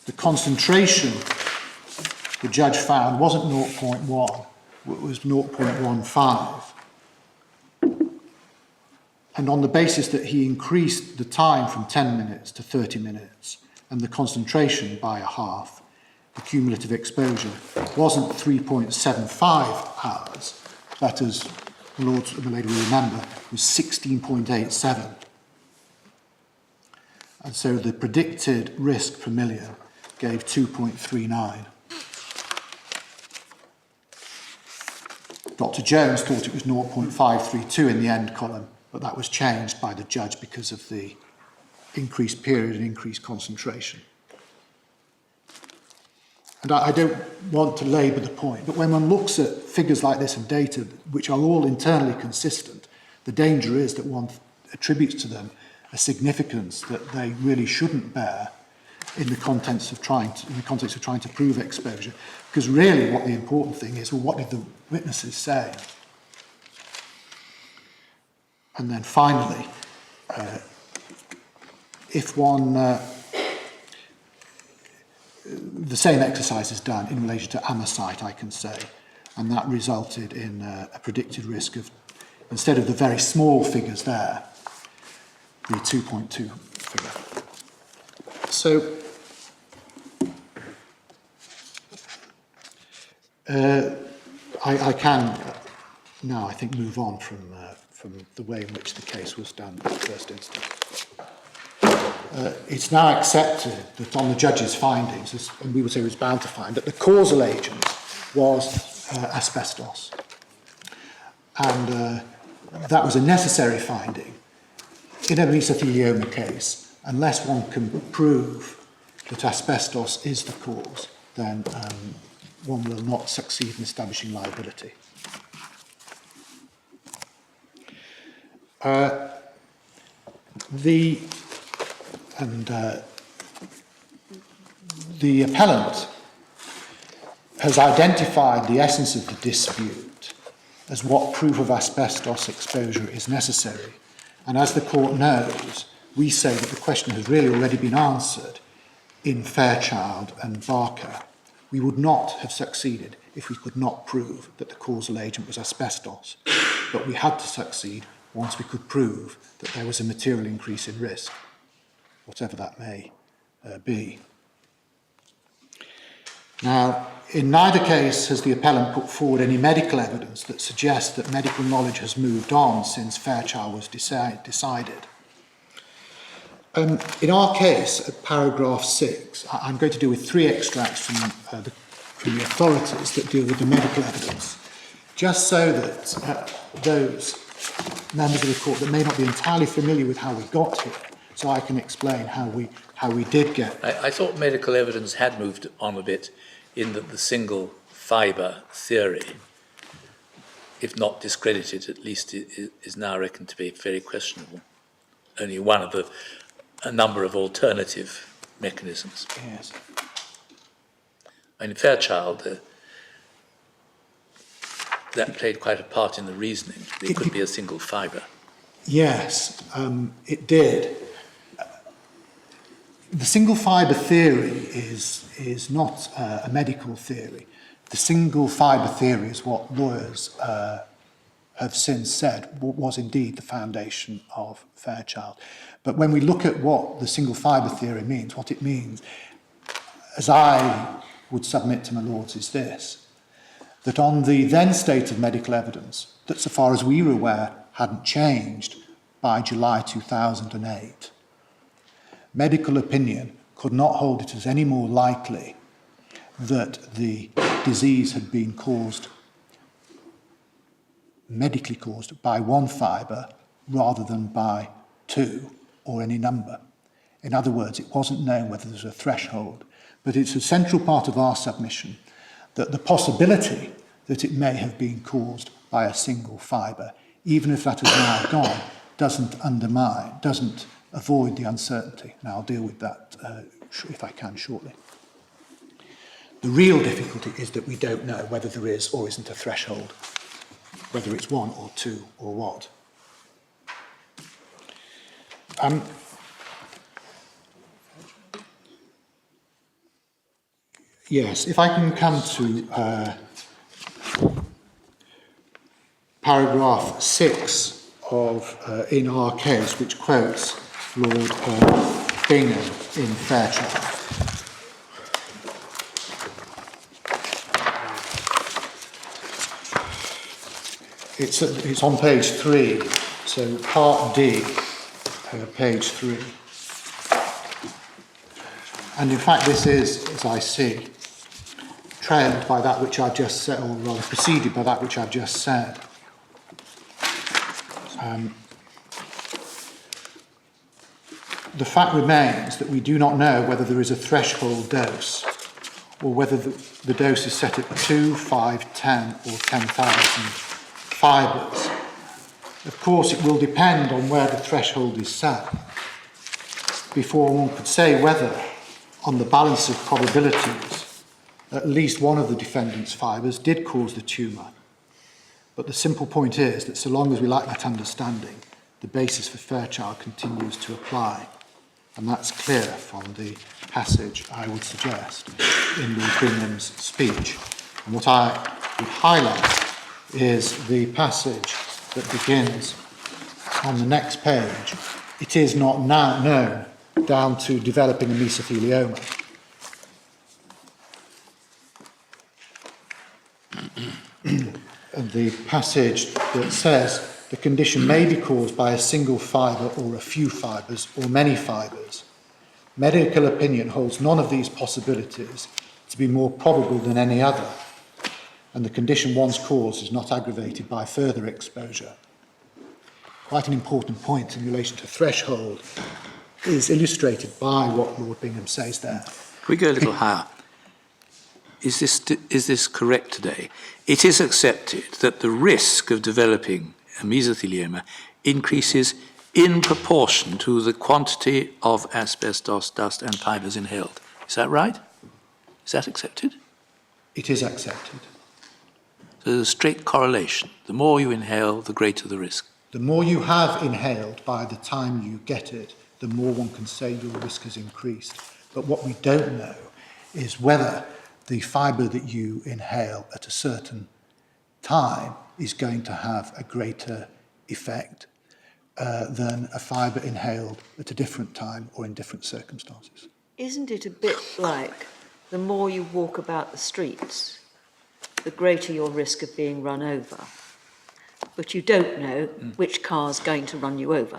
The concentration the judge found wasn't 0.1, it was 0.15. And on the basis that he increased the time from 10 minutes to 30 minutes and the concentration by a half, the cumulative exposure wasn't 3.75 hours, but as the Lord and the Lady will remember, was 16.87. And so the predicted risk per million gave 2.39. Dr. Jones thought it was 0.532 in the end column, but that was changed by the judge because of the increased period and increased concentration. And I don't want to labour the point, but when one looks at figures like this and data, which are all internally consistent, the danger is that one attributes to them a significance that they really shouldn't bear in the context of trying to prove exposure. Because really what the important thing is, well, what did the witnesses say? And then finally, if one... the same exercise is done in relation to amosite, I can say, and that resulted in a predicted risk of, instead of the very small figures there, the 2.2 figure. So, I can now, I think, move on from the way in which the case was done in the first instance. It's now accepted that on the judge's findings, and we would say he was bound to find, that the causal agent was asbestos. And that was a necessary finding in a mesothelioma case. Unless one can prove that asbestos is the cause, then one will not succeed in establishing liability. The appellant has identified the essence of the dispute as what proof of asbestos exposure is necessary. And as the court knows, we say that the question has really already been answered in Fairchild and Barker. We would not have succeeded if we could not prove that the causal agent was asbestos. But we had to succeed once we could prove that there was a material increase in risk, whatever that may be. Now, in neither case has the appellant put forward any medical evidence that suggests that medical knowledge has moved on since Fairchild was decided. In our case, at paragraph 6, I'm going to deal with 3 extracts from the authorities that deal with the medical evidence, just so that those members of the court that may not be entirely familiar with how we got here, so I can explain how we did get there. I thought medical evidence had moved on a bit in that the single fibre theory, if not discredited, at least is now reckoned to be very questionable. Only one of a number of alternative mechanisms. Yes. In Fairchild, that played quite a part in the reasoning. It could be a single fibre. Yes, it did. The single fibre theory is not a medical theory. The single fibre theory is what lawyers have since said was indeed the foundation of Fairchild. But when we look at what the single fibre theory means, what it means, as I would submit to my lords, is this: that on the then state of medical evidence, that so far as we were aware hadn't changed by July 2008, medical opinion could not hold it as any more likely that the disease had been medically caused by one fibre rather than by 2 or any number. In other words, it wasn't known whether there was a threshold, but it's a central part of our submission that the possibility that it may have been caused by a single fibre, even if that has now gone, doesn't avoid the uncertainty. And I'll deal with that if I can shortly. The real difficulty is that we don't know whether there is or isn't a threshold, whether it's 1 or 2 or what. Yes, if I can come to paragraph 6 of in our case, which quotes Lord Bingham in Fairchild. It's on page 3, so part D, page 3. And in fact, this is, as I see, trailed by that which I've just said, or rather preceded by that which I've just said. The fact remains that we do not know whether there is a threshold dose or whether the dose is set at 2, 5, 10 or 10,000 fibres. Of course, it will depend on where the threshold is set before one could say whether, on the balance of probabilities, at least one of the defendant's fibres did cause the tumour. But the simple point is that so long as we lack that understanding, the basis for Fairchild continues to apply. And that's clear from the passage, I would suggest, in Lord Bingham's speech. And what I would highlight is the passage that begins on the next page. It is not now known down to developing a mesothelioma. And the passage that says the condition may be caused by a single fibre or a few fibres or many fibres. Medical opinion holds none of these possibilities to be more probable than any other, and the condition once caused is not aggravated by further exposure. Quite an important point in relation to threshold is illustrated by what Lord Bingham says there. Can we go a little higher? Is this correct today? It is accepted that the risk of developing a mesothelioma increases in proportion to the quantity of asbestos dust and fibres inhaled. Is that right? Is that accepted? It is accepted. So there's a straight correlation. The more you inhale, the greater the risk. The more you have inhaled by the time you get it, the more one can say your risk has increased. But what we don't know is whether the fibre that you inhale at a certain time is going to have a greater effect than a fibre inhaled at a different time or in different circumstances. Isn't it a bit like the more you walk about the streets, the greater your risk of being run over? But you don't know which car's going to run you over.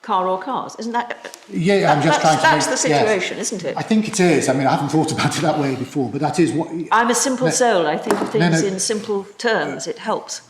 Car or cars, isn't that? Yeah, I'm just trying to That's make, the situation, yes. isn't it? I think it is. I mean, I haven't thought about it that way before, but that is what... I'm a simple soul. I think of things No. in simple terms. It helps.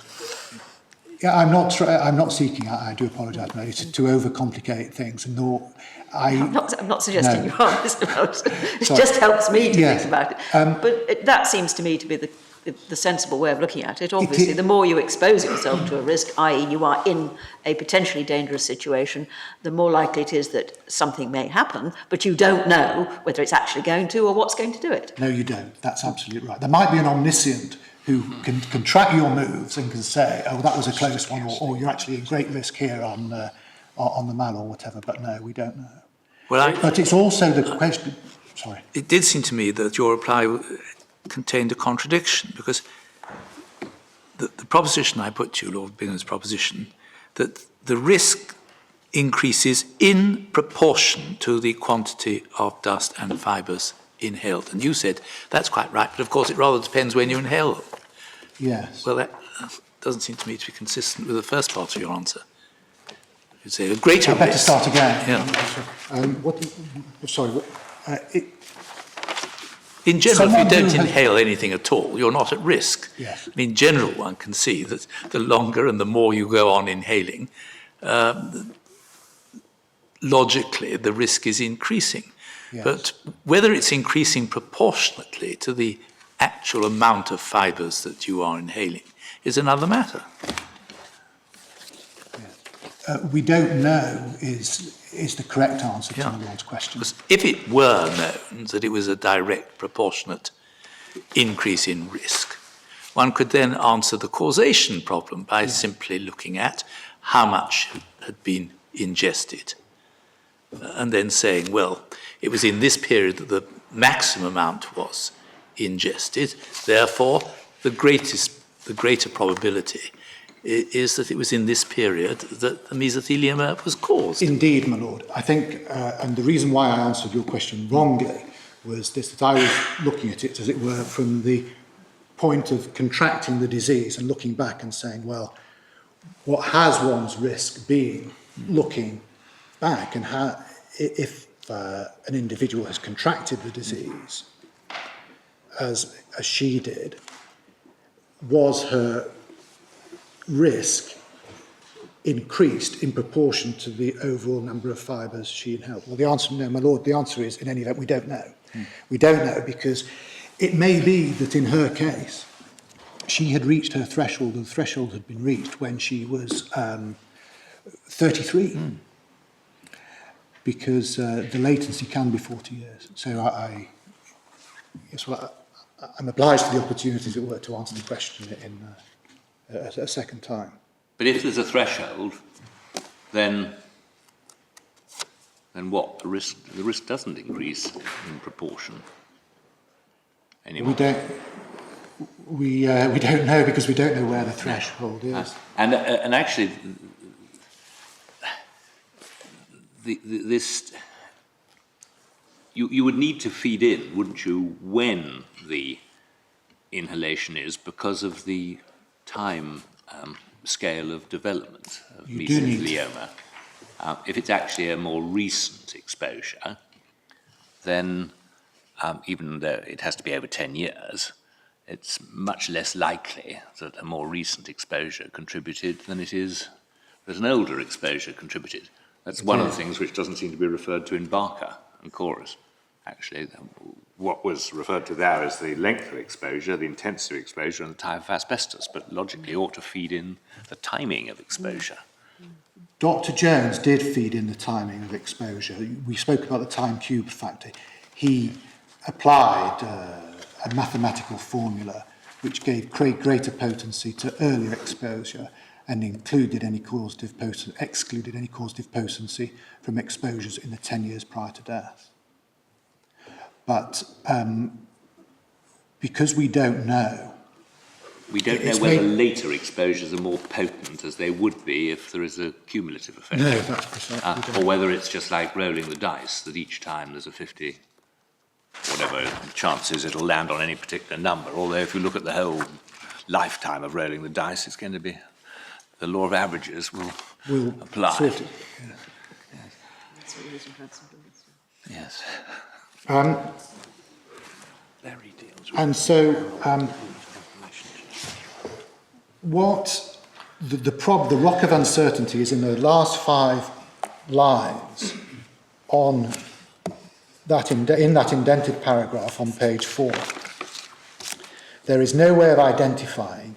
Yeah, I'm not seeking, I do apologise, Mary, to overcomplicate things, nor... I'm not suggesting you are, Mr. Rose. It Sorry. just helps me to Yes. think about it. But that seems to me to be the sensible way of looking at it. Obviously, the more you expose yourself to a risk, i.e. you are in a potentially dangerous situation, the more likely it is that something may happen, but you don't know whether it's actually going to or what's going to do it. No, you don't. That's absolutely right. There might be an omniscient who can track your moves and can say, oh, that was a close one, or you're actually in great risk here on the Mall or whatever, but no, we don't know. Well, But it's also the question... Sorry. it did seem to me that your reply contained a contradiction, because the proposition I put to you, Lord Bingham's proposition, that the risk increases in proportion to the quantity of dust and fibres inhaled. And you said, that's quite right, but of course it rather depends when you inhale them. Yes. Well, that doesn't seem to me to be consistent with the first part of your answer. You'd say a greater I'd better risk. start again. Yeah. Sorry. In general, if you Someone who don't has- inhale anything at all, you're not at risk. Yes. I mean, in general, one can see that the longer and the more you go on inhaling, logically, the risk is increasing. Yes. But whether it's increasing proportionately to the actual amount of fibres that you are inhaling is another matter. We don't know is the correct answer to the Lord's question. Because if it were known that it was a direct, proportionate increase in risk, one could then answer the causation problem by simply looking at how much had been ingested. And then saying, well, it was in this period that the maximum amount was ingested, therefore the greater probability is that it was in this period that the mesothelioma was caused. Indeed, my lord. I think, and the reason why I answered your question wrongly was this, that I was looking at it, as it were, from the point of contracting the disease and looking back and saying, well, what has one's risk been looking back, and how, if an individual has contracted the disease, as she did, was her risk increased in proportion to the overall number of fibres she inhaled? Well, the answer, no, my lord, the answer is, in any event, we don't know. We don't know, because it may be that in her case, she had reached her threshold, and the threshold had been reached when she was 33, because the latency can be 40 years. So I'm obliged for the opportunity, as it were, to answer the question in a second time. But if there's a threshold, then what? The risk doesn't increase in proportion anymore. We don't know, because we don't know where the threshold is. And actually, this you would need to feed in, wouldn't you, when the inhalation is, because of the time scale of development of mesothelioma. If it's actually a more recent exposure, then even though it has to be over 10 years, it's much less likely that a more recent exposure contributed than it is that an older exposure contributed. That's one of the things which doesn't seem to be referred to in Barker and Chorus. Actually, what was referred to there is the length of exposure, the intensity of exposure, and the type of asbestos, but logically ought to feed in the timing of exposure. Dr. Jones did feed in the timing of exposure. We spoke about the time cube factor. He applied a mathematical formula which gave greater potency to earlier exposure and excluded any causative potency from exposures in the 10 years prior to death. But because we don't know... We don't know whether later exposures are more potent, as they would be if there is a cumulative effect. No, that's precisely. Or whether it's just like rolling the dice, that each time there's a 50, whatever chances it'll land on any particular number. Although if you look at the whole lifetime of rolling the dice, it's going to be, the law of averages will apply. Sort of, yeah. That's what it is in principle. Yes. And so, what the rock of uncertainty is in the last 5 lines on that in that indented paragraph on page 4. There is no way of identifying,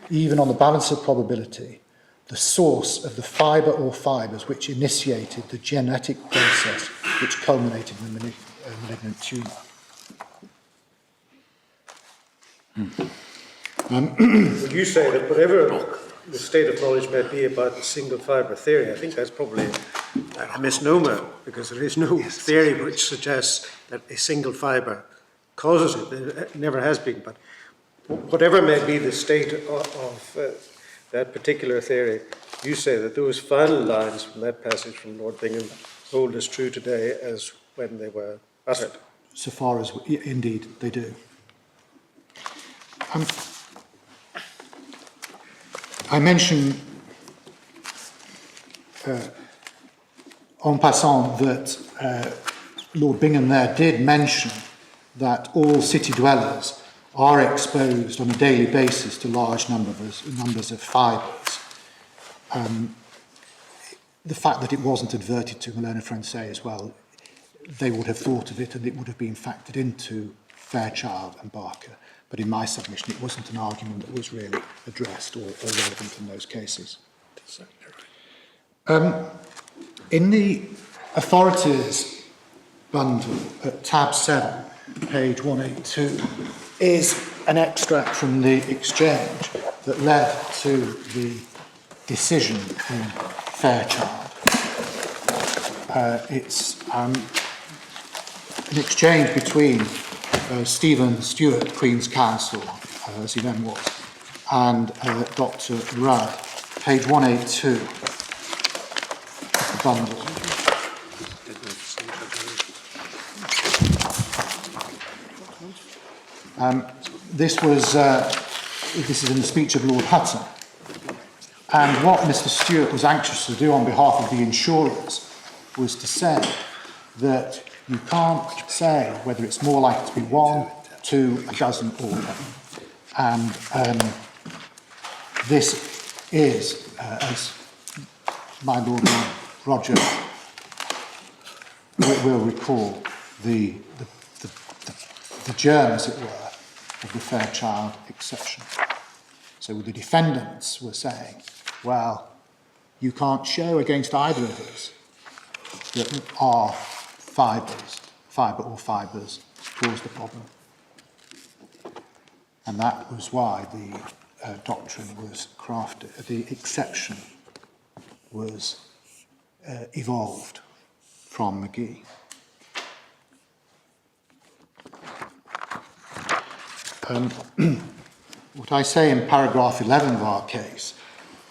even on the balance of probability, the source of the fibre or fibres which initiated the genetic process which culminated in the malignant tumour. Would you say that whatever the state of knowledge may be about the single fibre theory, I think that's probably a misnomer, because there is no theory which suggests that a single fibre causes it. There never has been. But whatever may be the state of that particular theory, you say that those final lines from that passage from Lord Bingham hold as true today as when they were uttered. So far as, indeed, they do. I mentioned en passant that Lord Bingham there did mention that all city dwellers are exposed on a daily basis to large numbers of fibres. The fact that it wasn't adverted to Malone and Francais as well, they would have thought of it and it would have been factored into Fairchild and Barker. But in my submission, it wasn't an argument that was really addressed or relevant in those cases. In the authorities bundle at tab 7, page 182, is an extract from the exchange that led to the decision in Fairchild. It's an exchange between Stephen Stewart, Queen's Counsel, as he then was, and Dr. Rudd, page 182 of the bundle. This is in the speech of Lord Hutton. And what Mr. Stewart was anxious to do on behalf of the insurers was to say that you can't say whether it's more likely to be 1, 2, a dozen, or 10. And this is, as my Lord Roger will recall, the germ, as it were, of the Fairchild exception. So the defendants were saying, well, you can't show against either of us that our fibre or fibres caused the problem. And that was why the doctrine was crafted, the exception was evolved from McGee. What I say in paragraph 11 of our case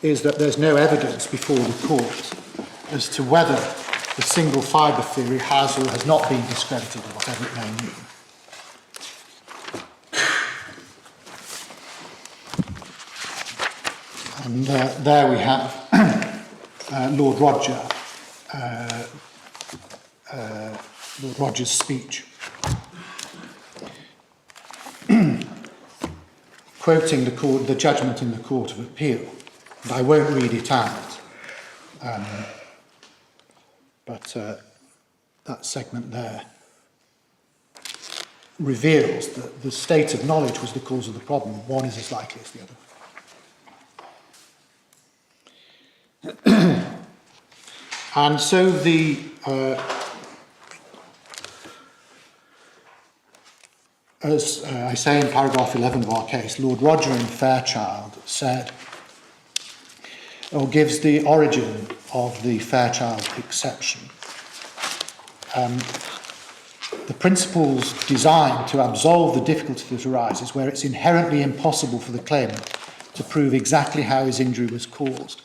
is that there's no evidence before the court as to whether the single fibre theory has or has not been discredited, or whatever it may mean. And there we have Lord Roger's speech, quoting the judgment in the Court of Appeal. And I won't read it out, but that segment there reveals that the state of knowledge was the cause of the problem. One is as likely as the other. And so as I say in paragraph 11 of our case, Lord Roger in Fairchild said, or gives the origin of the Fairchild exception. The principles designed to absolve the difficulty that arises where it's inherently impossible for the claimant to prove exactly how his injury was caused.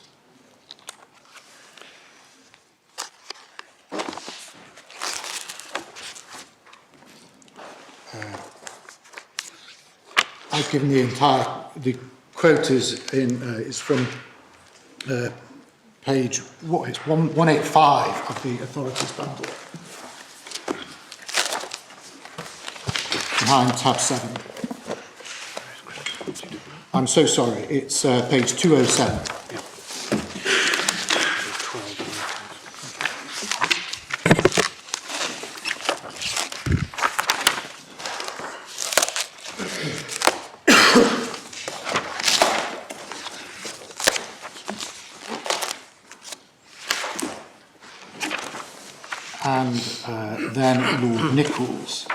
I've given the quote is from page 185 of the authorities bundle, behind tab 7. I'm so sorry, it's page 207. And then Lord Nichols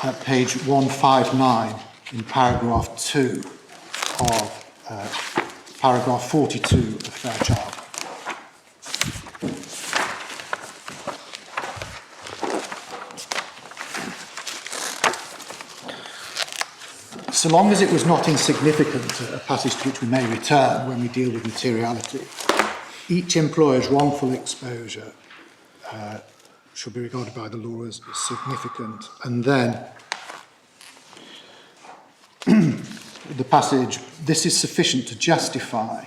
at page 159 in paragraph 2 of paragraph 42 of Fairchild. So long as it was not insignificant, a passage to which we may return when we deal with materiality, each employer's wrongful exposure should be regarded by the law as significant. And then the passage, this is sufficient to justify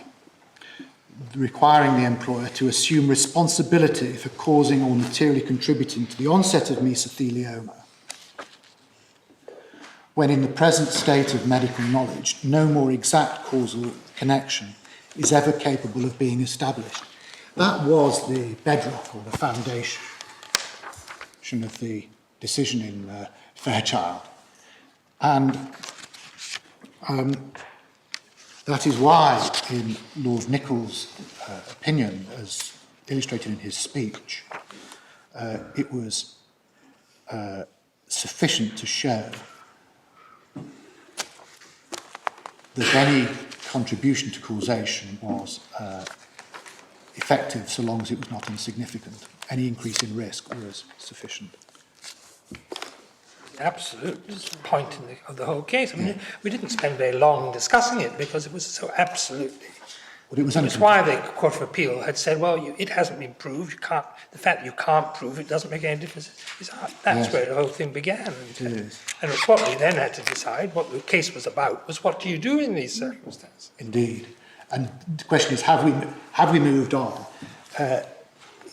requiring the employer to assume responsibility for causing or materially contributing to the onset of mesothelioma, when in the present state of medical knowledge, no more exact causal connection is ever capable of being established. That was the bedrock or the foundation of the decision in Fairchild. And that is why, in Lord Nichols' opinion, as illustrated in his speech, it was sufficient to show that any contribution to causation was effective so long as it was not insignificant. Any increase in risk was sufficient. The absolute point of the whole case. I mean, we didn't spend very long discussing it because it was so absolutely But it was It's why the Court of Appeal had said, well, it hasn't been proved. You can't. The fact that you can't prove it doesn't make any difference. That's Yes. where the whole thing began. It is. And what we then had to decide, what the case was about, was what do you do in these circumstances? Indeed. And the question is, have we moved on?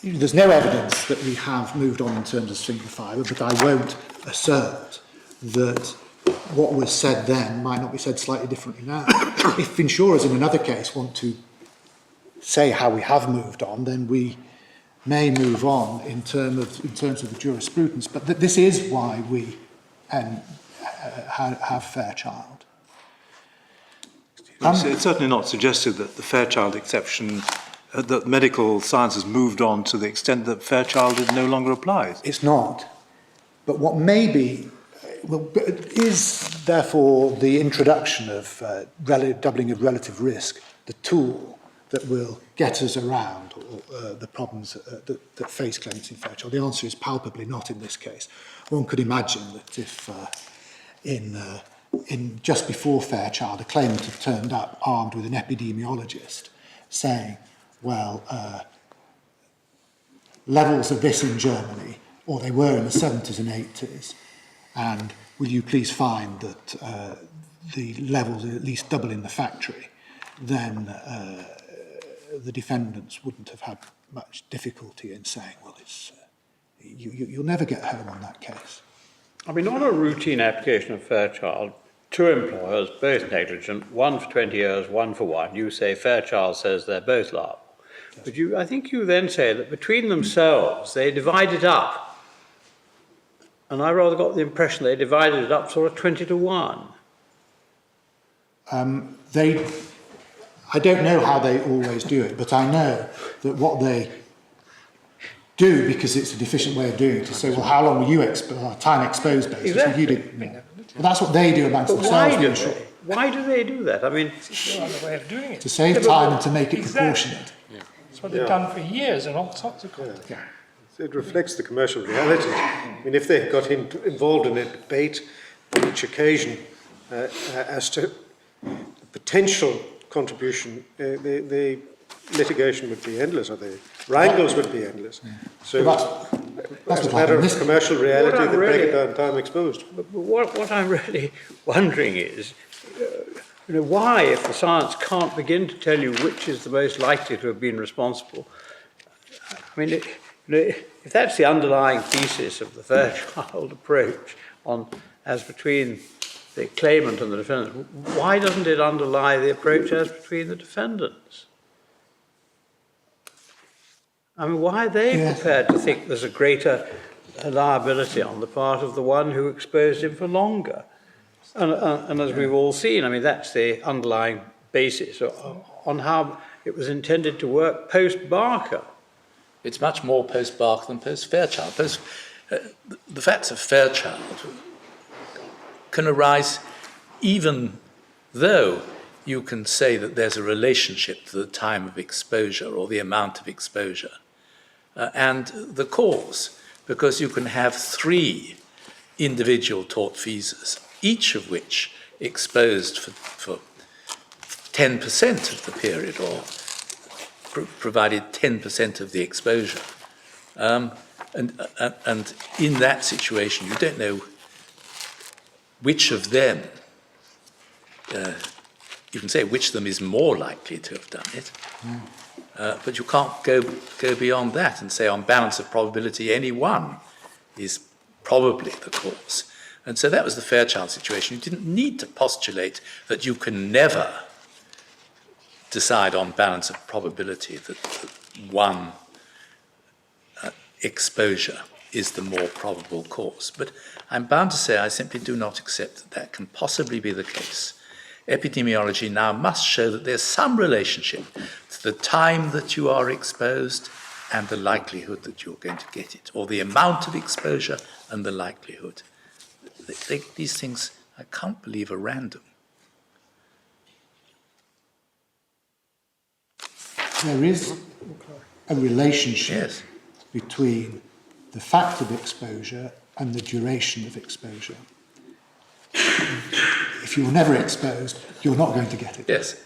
There's no evidence that we have moved on in terms of single fibre, but I won't assert that what was said then might not be said slightly differently now. If insurers in another case want to say how we have moved on, then we may move on in terms of the jurisprudence. But this is why we have Fairchild. It's certainly not suggested that the Fairchild exception, that medical science has moved on to the extent that Fairchild no longer applies. It's not. But what may be, is therefore the introduction of doubling of relative risk the tool that will get us around the problems that face claimants in Fairchild? The answer is palpably not in this case. One could imagine that if in just before Fairchild, a claimant had turned up armed with an epidemiologist saying, well, levels of this in Germany, or they were in the 70s and 80s, and will you please find that the levels are at least double in the factory, then the defendants wouldn't have had much difficulty in saying, well, it's, you'll never get home on that case. I mean, on a routine application of Fairchild, two employers, both negligent, one for 20 years, one for one. You say Fairchild says they're both liable. Yes. But I think you then say that between themselves, they divide it up. And I rather got the impression they divided it up sort of 20 to 1. I don't know how they always do it, but I know that what they do, because it's a deficient way of doing it, to say, well, how long were you time exposed basis? Exactly. You did, well, that's what they do amongst themselves. Why do they do that? I mean, It's no other way of doing it. To save time and to make it proportionate. That's what they've done for years and all sorts of contexts. Yeah. It reflects the commercial reality. I mean, if they got involved in a debate on each occasion as to the potential contribution, the litigation would be endless, or the wrangles would be endless. Yeah. So, that's as a matter of commercial reality, they break it down time exposed. But what I'm really wondering is, why, if the science can't begin to tell you which is the most likely to have been responsible, I mean, if that's the underlying thesis of the Fairchild approach as between the claimant and the defendant, why doesn't it underlie the approach as between the defendants? I mean, why are they prepared to think there's a greater liability on the part of the one who exposed him for longer? And as we've all seen, I mean, that's the underlying basis on how it was intended to work post-Barker. It's much more post-Barker than post-Fairchild. The facts of Fairchild can arise even though you can say that there's a relationship to the time of exposure or the amount of exposure and the cause, because you can have 3 individual tortfeasors, each of which exposed for 10% of the period or provided 10% of the exposure. And in that situation, you don't know which of them, you can say which of them is more likely to have done it, but you can't go beyond that and say on balance of probability any one is probably the cause. And so that was the Fairchild situation. You didn't need to postulate that you can never decide on balance of probability that one exposure is the more probable cause. But I'm bound to say I simply do not accept that that can possibly be the case. Epidemiology now must show that there's some relationship to the time that you are exposed and the likelihood that you're going to get it, or the amount of exposure and the likelihood. These things, I can't believe, are random. There is a relationship between the fact of exposure and the duration of exposure. If you're never exposed, you're not going to get it. Yes.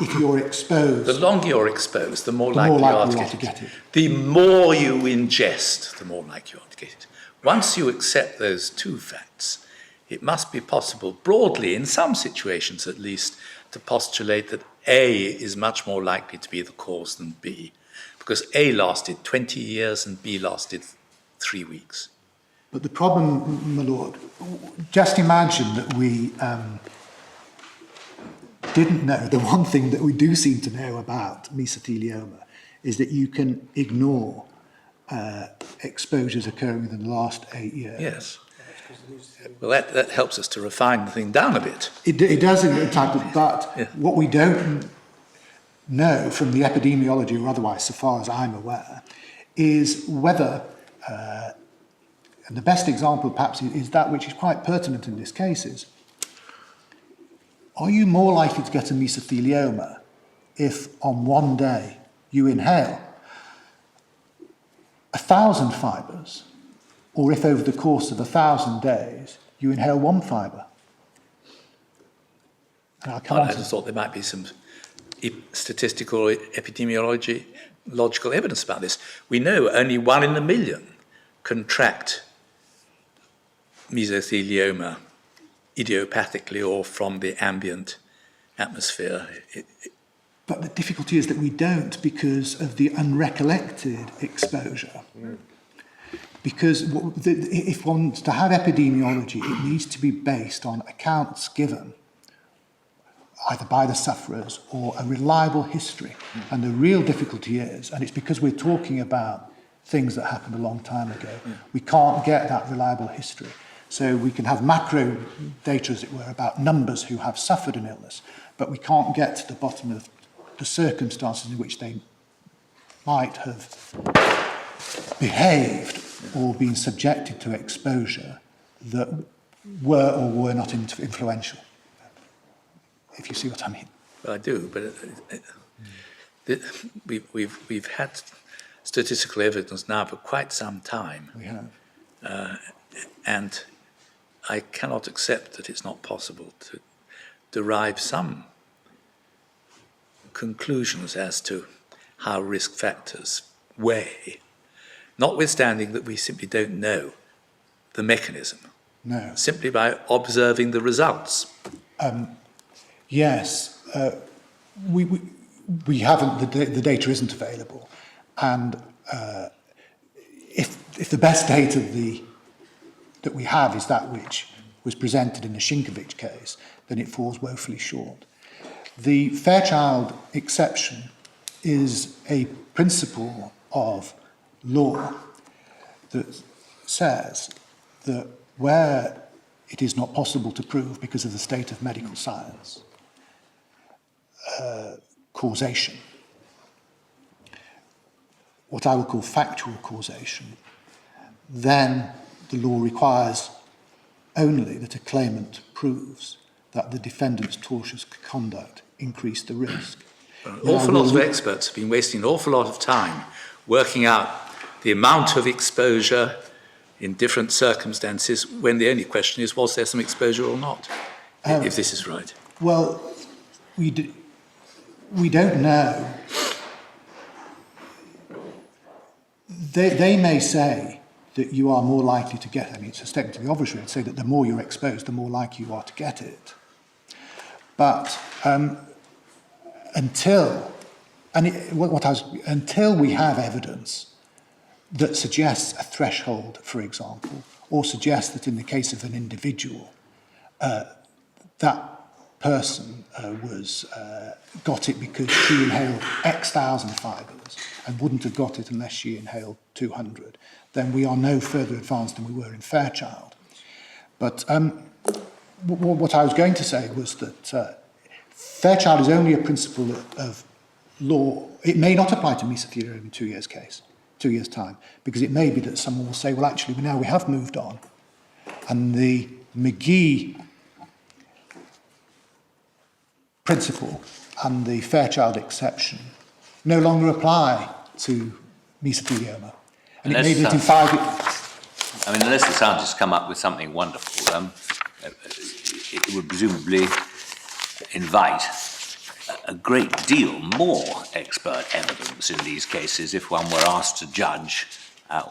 if you're exposed, The longer you're exposed, the more the more likely you likely are to get it. it. The more you ingest, the more likely you are to get it. Once you accept those two facts, it must be possible, broadly, in some situations at least, to postulate that A is much more likely to be the cause than B, because A lasted 20 years and B lasted 3 weeks. But the problem, my lord, just imagine that we didn't know. The one thing that we do seem to know about mesothelioma is that you can ignore exposures occurring within the last 8 years. Yes. Well, that helps us to refine the thing down a bit. It does in fact, but Yeah. what we don't know from the epidemiology or otherwise, so far as I'm aware, is whether, and the best example perhaps is that which is quite pertinent in this case is, are you more likely to get a mesothelioma if on one day you inhale 1,000 fibres, or if over the course of 1,000 days you inhale one fibre? And I I can't. just thought there might be some statistical or epidemiological evidence about this. We know only 1 in a million contract mesothelioma idiopathically or from the ambient atmosphere. But the difficulty is that we don't because of the unrecollected exposure. Because if one wants to have epidemiology, it needs to be based on accounts given either by the sufferers or a reliable history. And the real difficulty is, and it's because we're talking about things that happened a long time ago, we can't get that reliable history. So we can have macro data, as it were, about numbers who have suffered an illness, but we can't get to the bottom of the circumstances in which they might have behaved or been subjected to exposure that were or were not influential, if you see what I mean. Well, I do, but we've had statistical evidence now for quite some time. We have. And I cannot accept that it's not possible to derive some conclusions as to how risk factors weigh, notwithstanding that we simply don't know the mechanism, No. simply by observing the results. Yes, we haven't. The data isn't available, and if the best data that we have is that which was presented in the Sienkiewicz case, then it falls woefully short. The Fairchild exception is a principle of law that says that where it is not possible to prove because of the state of medical science, causation, what I will call factual causation, then the law requires only that a claimant proves that the defendant's tortious conduct increased the risk. An awful lot of experts have been wasting an awful lot of time working out the amount of exposure in different circumstances when the only question is, was there some exposure or not, if this is right? Well, we don't know. They may say that you are more likely to get it. I mean, it's a statement to the obvious, really, to say that the more you're exposed, the more likely you are to get it. But until we have evidence that suggests a threshold, for example, or suggests that in the case of an individual, that person got it because she inhaled X thousand fibres and wouldn't have got it unless she inhaled 200, then we are no further advanced than we were in Fairchild. But what I was going to say was that Fairchild is only a principle of law. It may not apply to mesothelioma in 2 years' time, because it may be that someone will say, well, actually, now we have moved on, and the McGee principle and the Fairchild exception no longer apply to mesothelioma. And it may be that in 5 years. I mean, unless the scientists come up with something wonderful, it would presumably invite a great deal more expert evidence in these cases if one were asked to judge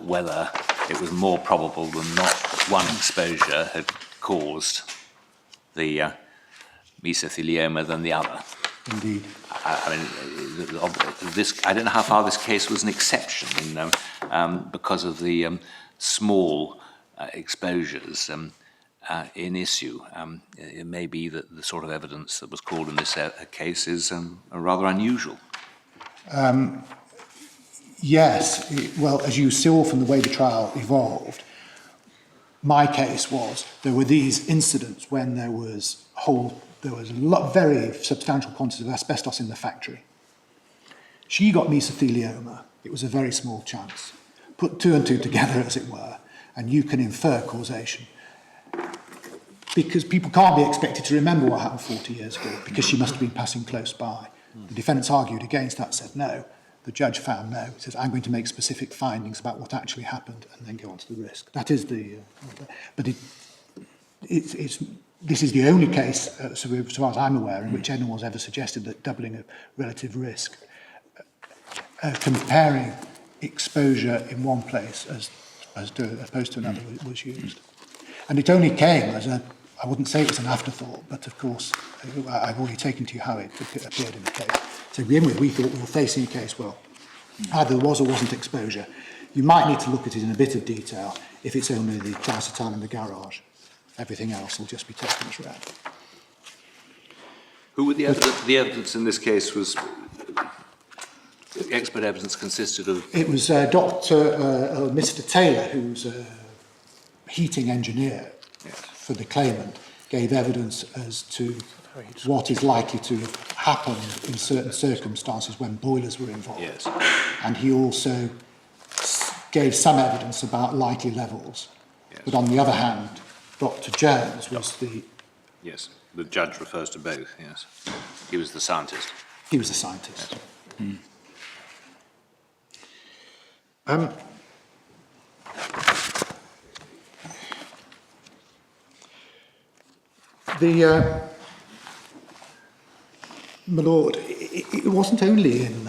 whether it was more probable than not that one exposure had caused the mesothelioma than the other. Indeed. I mean, I don't know how far this case was an exception because of the small exposures in issue. It may be that the sort of evidence that was called in this case is rather unusual. Yes, well, as you saw from the way the trial evolved, my case was there were these incidents when there was very substantial quantities of asbestos in the factory. She got mesothelioma. It was a very small chance. Put two and two together, as it were, and you can infer causation. Because people can't be expected to remember what happened 40 years ago, because she must have been passing close by. The defendants argued against that, said no. The judge found no. He says, I'm going to make specific findings about what actually happened and then go on to the risk. That is the... this is the only case, so far as I'm aware, in which anyone has ever suggested that doubling of relative risk, comparing exposure in one place as opposed to another, was used. And it only came as a... I wouldn't say it was an afterthought, but of course, I've already taken to you how it appeared in the case. So to begin with, we thought we were facing a case, well, either there was or wasn't exposure. You might need to look at it in a bit of detail if it's only the triacetyle in the garage. Everything else will just be taken as read. Who were the evidence in this case was... The expert evidence consisted of... It was Mr. Taylor, who's a heating engineer for the claimant, gave evidence as to what is likely to have happened in certain circumstances when boilers were involved. Yes. And he also gave some evidence about likely levels. Yes. But on the other hand, Dr. Jones was the... Yes, the judge refers to both, yes. He was the scientist. He was a scientist. Yes. My Lord, it wasn't only in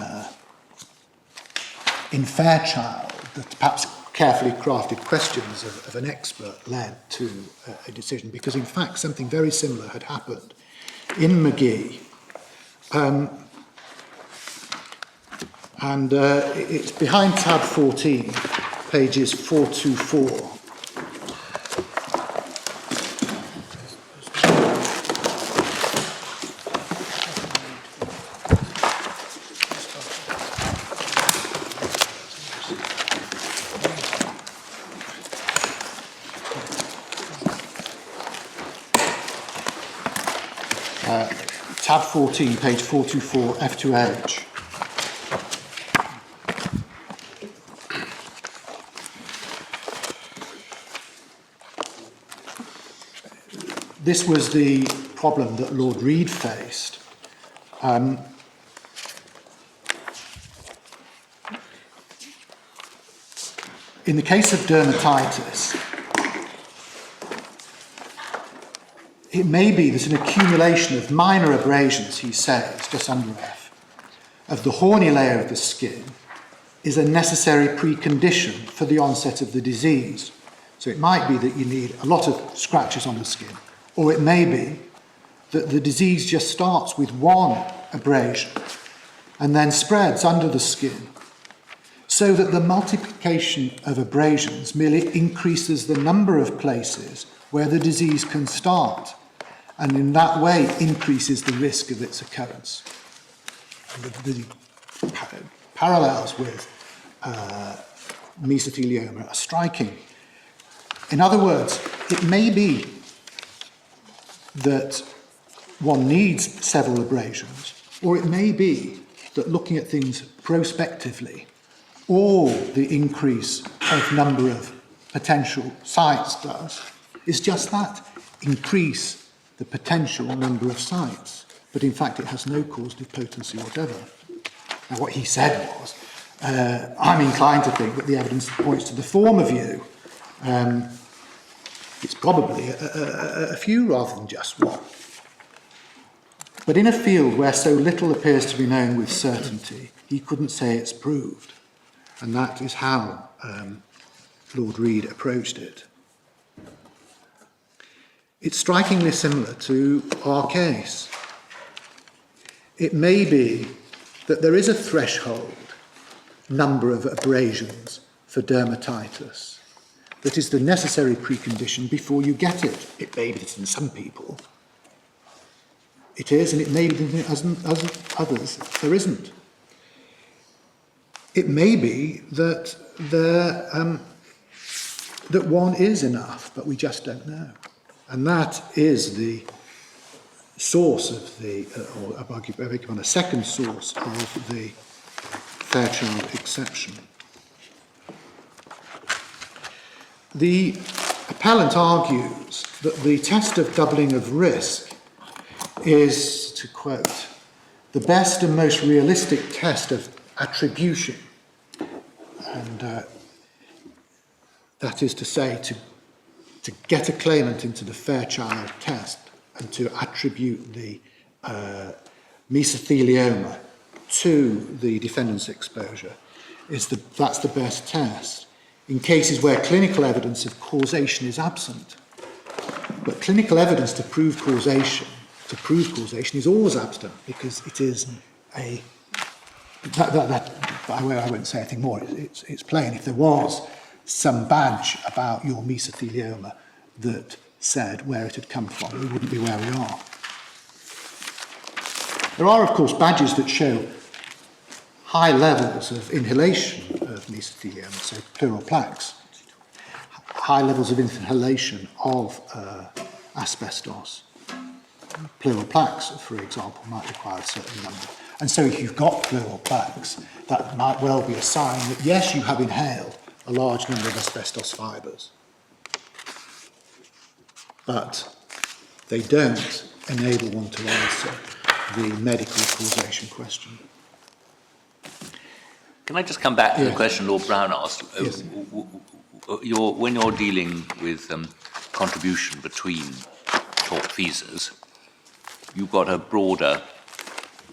Fairchild that perhaps carefully crafted questions of an expert led to a decision, because in fact something very similar had happened in McGee, and it's behind tab 14, pages 424. Tab 14, page 424, F2H. This was the problem that Lord Reid faced. In the case of dermatitis, it may be that an accumulation of minor abrasions, he says, just under F, of the horny layer of the skin is a necessary precondition for the onset of the disease. So it might be that you need a lot of scratches on the skin, or it may be that the disease just starts with one abrasion and then spreads under the skin, so that the multiplication of abrasions merely increases the number of places where the disease can start, and in that way increases the risk of its occurrence. And the parallels with mesothelioma are striking. In other words, it may be that one needs several abrasions, or it may be that looking at things prospectively, all the increase of number of potential sites does is just that, increase the potential number of sites. But in fact, it has no causative potency whatever. Now, what he said was, I'm inclined to think that the evidence points to the former view. It's probably a few rather than just one. But in a field where so little appears to be known with certainty, he couldn't say it's proved. And that is how Lord Reid approached it. It's strikingly similar to our case. It may be that there is a threshold number of abrasions for dermatitis that is the necessary precondition before you get it. It may be that in some people it is, and it may be that in others there isn't. It may be that that one is enough, but we just don't know. And that is the source of the, or I beg your pardon, a second source of the Fairchild exception. The appellant argues that the test of doubling of risk is, to quote, the best and most realistic test of attribution. And that is to say, to get a claimant into the Fairchild test and to attribute the mesothelioma to the defendant's exposure, that's the best test in cases where clinical evidence of causation is absent. But clinical evidence to prove causation is always absent, because it is I won't say anything more. It's plain. If there was some badge about your mesothelioma that said where it had come from, we wouldn't be where we are. There are, of course, badges that show high levels of inhalation of mesothelioma, so pleural plaques, high levels of inhalation of asbestos. Pleural plaques, for example, might require a certain number. And so if you've got pleural plaques, that might well be a sign that, yes, you have inhaled a large number of asbestos fibres. But they don't enable one to answer the medical causation question. Can I just come back to Yes. the question Lord Brown asked? Yes. When you're dealing with contribution between tortfeasors, you've got a broader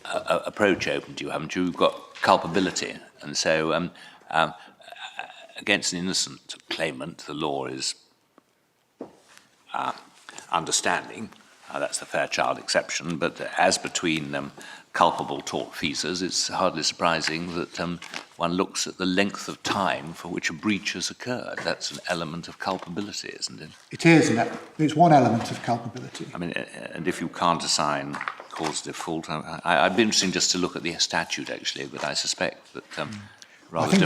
approach open to you, haven't you? You've got culpability. And so against an innocent claimant, the law is understanding. That's the Fairchild exception. But as between culpable tortfeasors, it's hardly surprising that one looks at the length of time for which a breach has occurred. That's an element of culpability, isn't it? It is, and it's one element of culpability. I mean, and if you can't assign causative fault, I'd be interested just to look at the statute, actually, but I suspect that rather I think different.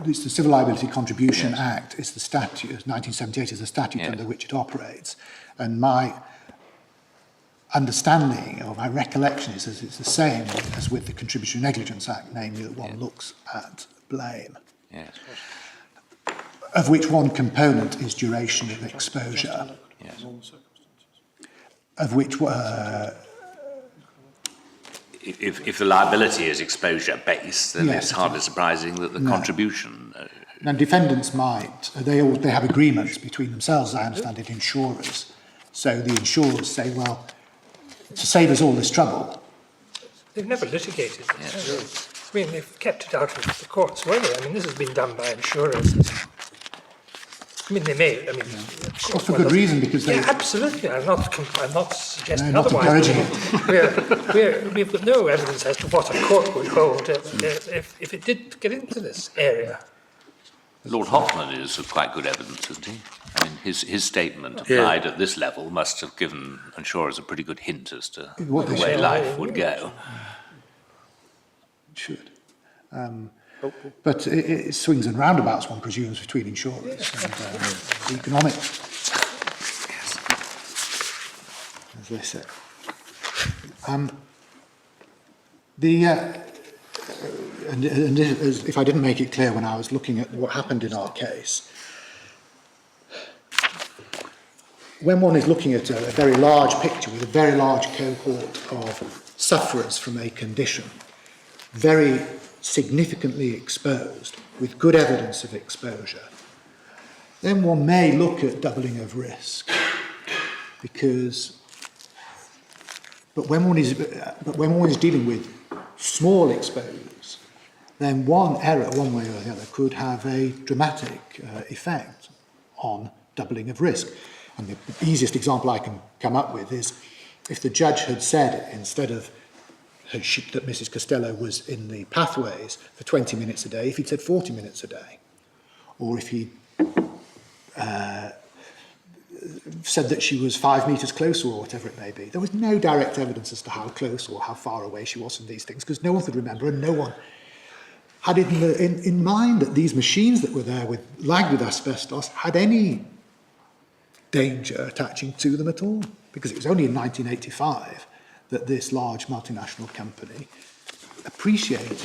It's the Civil Liability Contribution Act, is the statute, 1978 is the statute Yes. under which it operates. And my understanding, or my recollection, is that it's the same as with the Contributory Negligence Act, namely that one looks at blame, Yes, of which one component is duration of exposure, yes. of which If the liability is exposure-based, then Yes, it's it hardly is. surprising that the No. contribution... and defendants might, they have agreements between themselves, as I understand it, insurers. So the insurers say, well, to save us all this trouble. They've never litigated this. I mean, they've kept it out of the courts, whether. I mean, this has been done by insurers. I mean, they may. I mean, Well, for good reason, because they... Yeah, absolutely. I'm not suggesting No, not otherwise. encouraging We've got no evidence as to what a court would hold if it did get into this area. Lord Hoffman is of quite good evidence, isn't he? I mean, his statement applied at this level must have given insurers a pretty good hint as to What the they way should. life would go. It should. But it swings and roundabouts, one presumes, between insurers and economics, as they say. And if I didn't make it clear when I was looking at what happened in our case, when one is looking at a very large picture with a very large cohort of sufferers from a condition, very significantly exposed, with good evidence of exposure, then one may look at doubling of risk, because But when one is dealing with small exposures, then one error, one way or the other, could have a dramatic effect on doubling of risk. And the easiest example I can come up with is if the judge had said, instead of that Mrs. Costello was in the pathways for 20 minutes a day, if he'd said 40 minutes a day, or if he said that she was 5 metres closer or whatever it may be. There was no direct evidence as to how close or how far away she was from these things, because no one could remember, and no one had it in mind that these machines that were there lagged with asbestos had any danger attaching to them at all, because it was only in 1985 that this large multinational company appreciated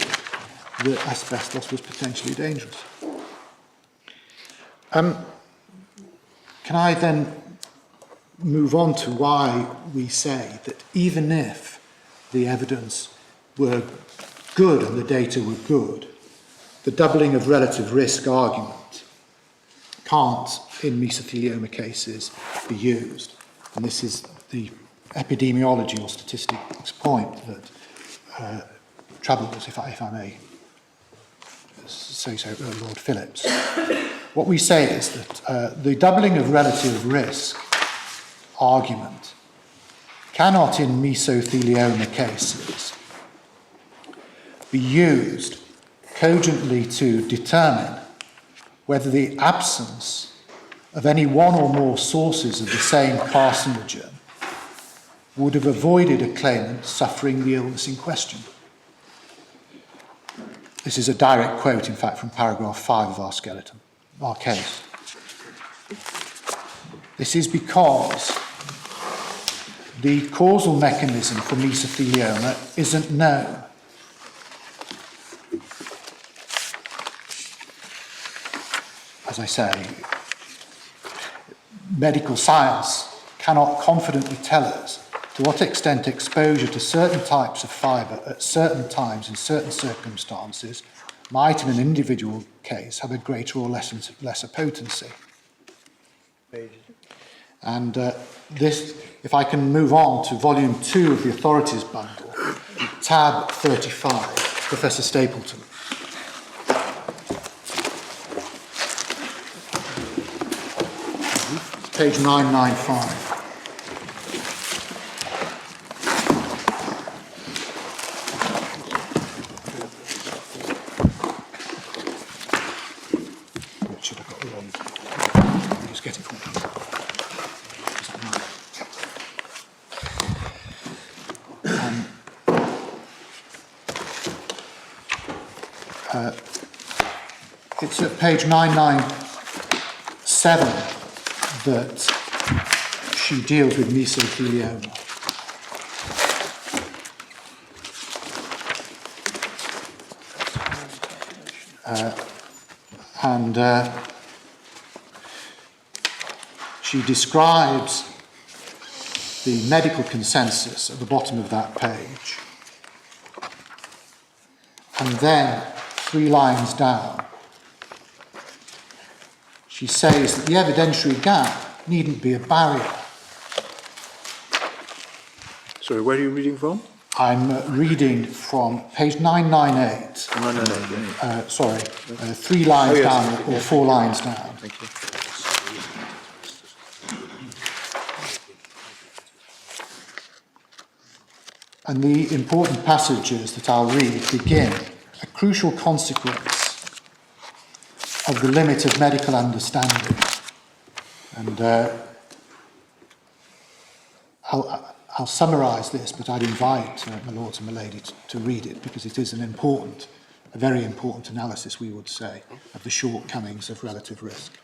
that asbestos was potentially dangerous. Can I then move on to why we say that even if the evidence were good and the data were good, the doubling of relative risk argument can't, in mesothelioma cases, be used? And this is the epidemiology or statistics point that troubles, if I may say so, Lord Phillips. What we say is that the doubling of relative risk argument cannot, in mesothelioma cases, be used cogently to determine whether the absence of any one or more sources of the same carcinogen would have avoided a claimant suffering the illness in question. This is a direct quote, in fact, from paragraph 5 of our case. This is because the causal mechanism for mesothelioma isn't known. As I say, medical science cannot confidently tell us to what extent exposure to certain types of fibre at certain times in certain circumstances might, in an individual case, have a greater or lesser potency. And this, if I can move on to volume 2 of the authorities bundle, tab 35, Professor Stapleton. Page 995. Should have got the wrong. I'll just get it from it's at page 997 that she deals with mesothelioma. And she describes the medical consensus at the bottom of that page. And then, 3 lines down, she says that the evidentiary gap needn't be a barrier. Sorry, where are you reading from? I'm reading from page 998. 998. Sorry, 3 lines down or 4 lines down. Thank you. And the important passages that I'll read begin: a crucial consequence of the limit of medical understanding. And I'll summarise this, but I'd invite my lords and my lady to read it, because it is a very important analysis, we would say, of the shortcomings of relative risk.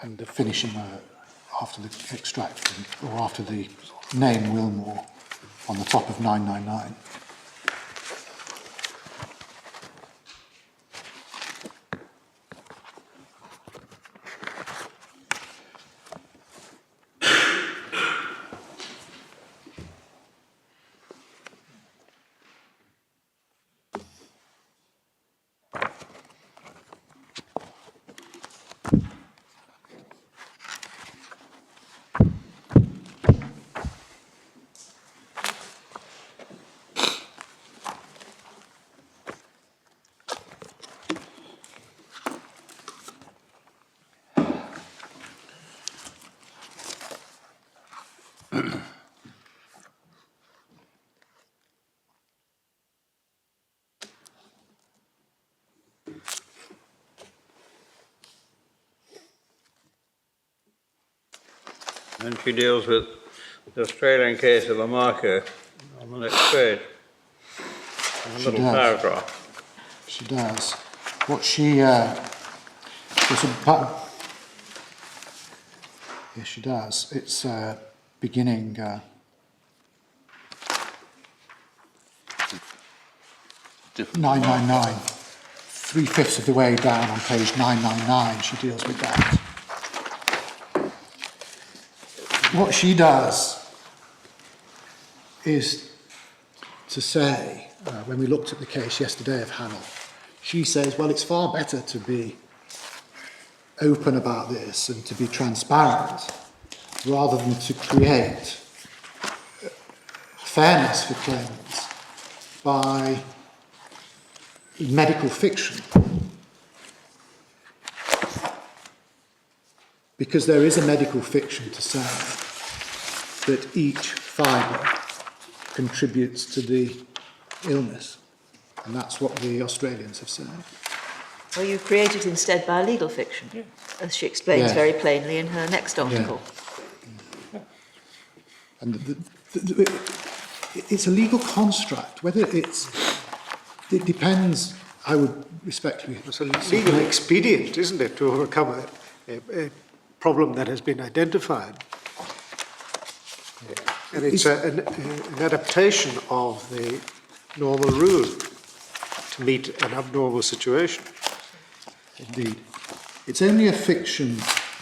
and the finishing after the extract or after the name Willmore on the top of 999. And she deals with the Australian case of the marker on the next page. A little paragraph. She does. What she there's a yes, she does. It's beginning. 999. 3/5 of the way down on page 999, she deals with that. What she does is to say, when we looked at the case yesterday of Hannell, she says, well, it's far better to be open about this and to be transparent rather than to create fairness for claimants by medical fiction. Because there is a medical fiction to say that each fibre contributes to the illness. And that's what the Australians have said. Well, you create it instead by legal fiction, as she explains very plainly in her next article. Yeah. And it's a legal construct. Whether it depends, I would respectfully... It's a legal expedient, isn't it, to overcome a problem that has been identified. And it's an adaptation of the normal rule to meet an abnormal situation. Indeed. It's only a fiction,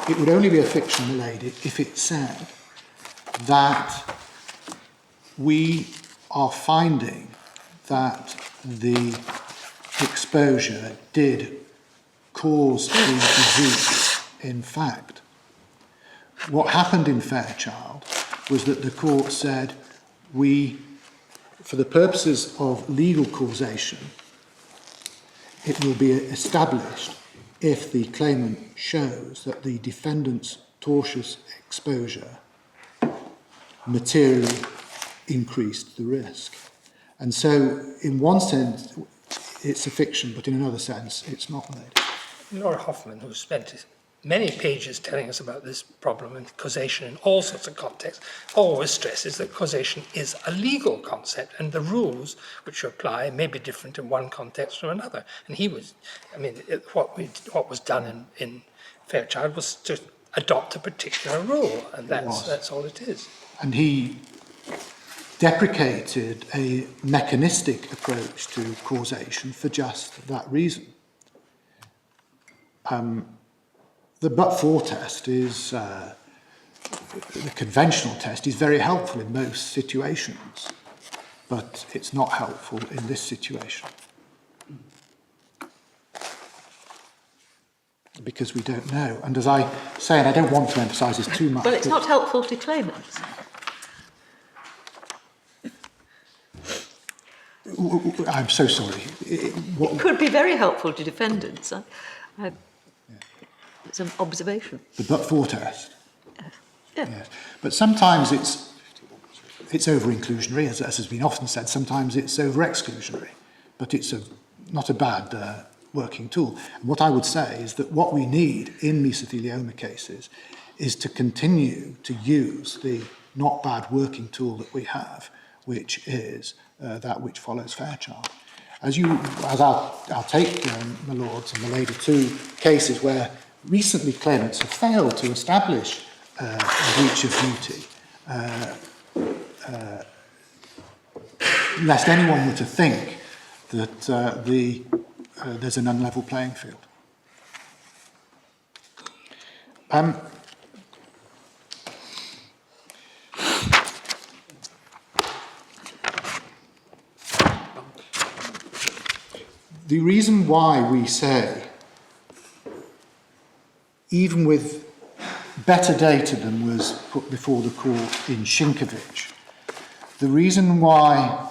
it would only be a fiction, my lady, if it said that we are finding that the exposure did cause the disease in fact. What happened in Fairchild was that the court said for the purposes of legal causation, it will be established if the claimant shows that the defendant's tortious exposure materially increased the risk. And so, in one sense, it's a fiction, but in another sense, it's not made. Laura Hoffman, who spent many pages telling us about this problem and causation in all sorts of contexts, always stresses that causation is a legal concept and the rules which apply may be different in one context from another. And what was done in Fairchild was to adopt a particular rule, and that's all it is. And he deprecated a mechanistic approach to causation for just that reason. The but-for test is, the conventional test is very helpful in most situations, but it's not helpful in this situation. Because we don't know. And as I say, and I don't want to emphasise this too much. Well, it's not helpful to claimants. I'm so sorry. It could be very helpful to defendants. It's an observation. The but-for test. Yeah. Yes. But sometimes it's over-inclusionary, as has been often said. Sometimes it's over-exclusionary. But it's not a bad working tool. And what I would say is that what we need in mesothelioma cases is to continue to use the not bad working tool that we have, which is that which follows Fairchild. As I'll take my lords and my lady to cases where recently claimants have failed to establish a breach of duty, lest anyone were to think that there's an unlevel playing field. The reason why we say, even with better data than was put before the court in Sienkiewicz, the reason why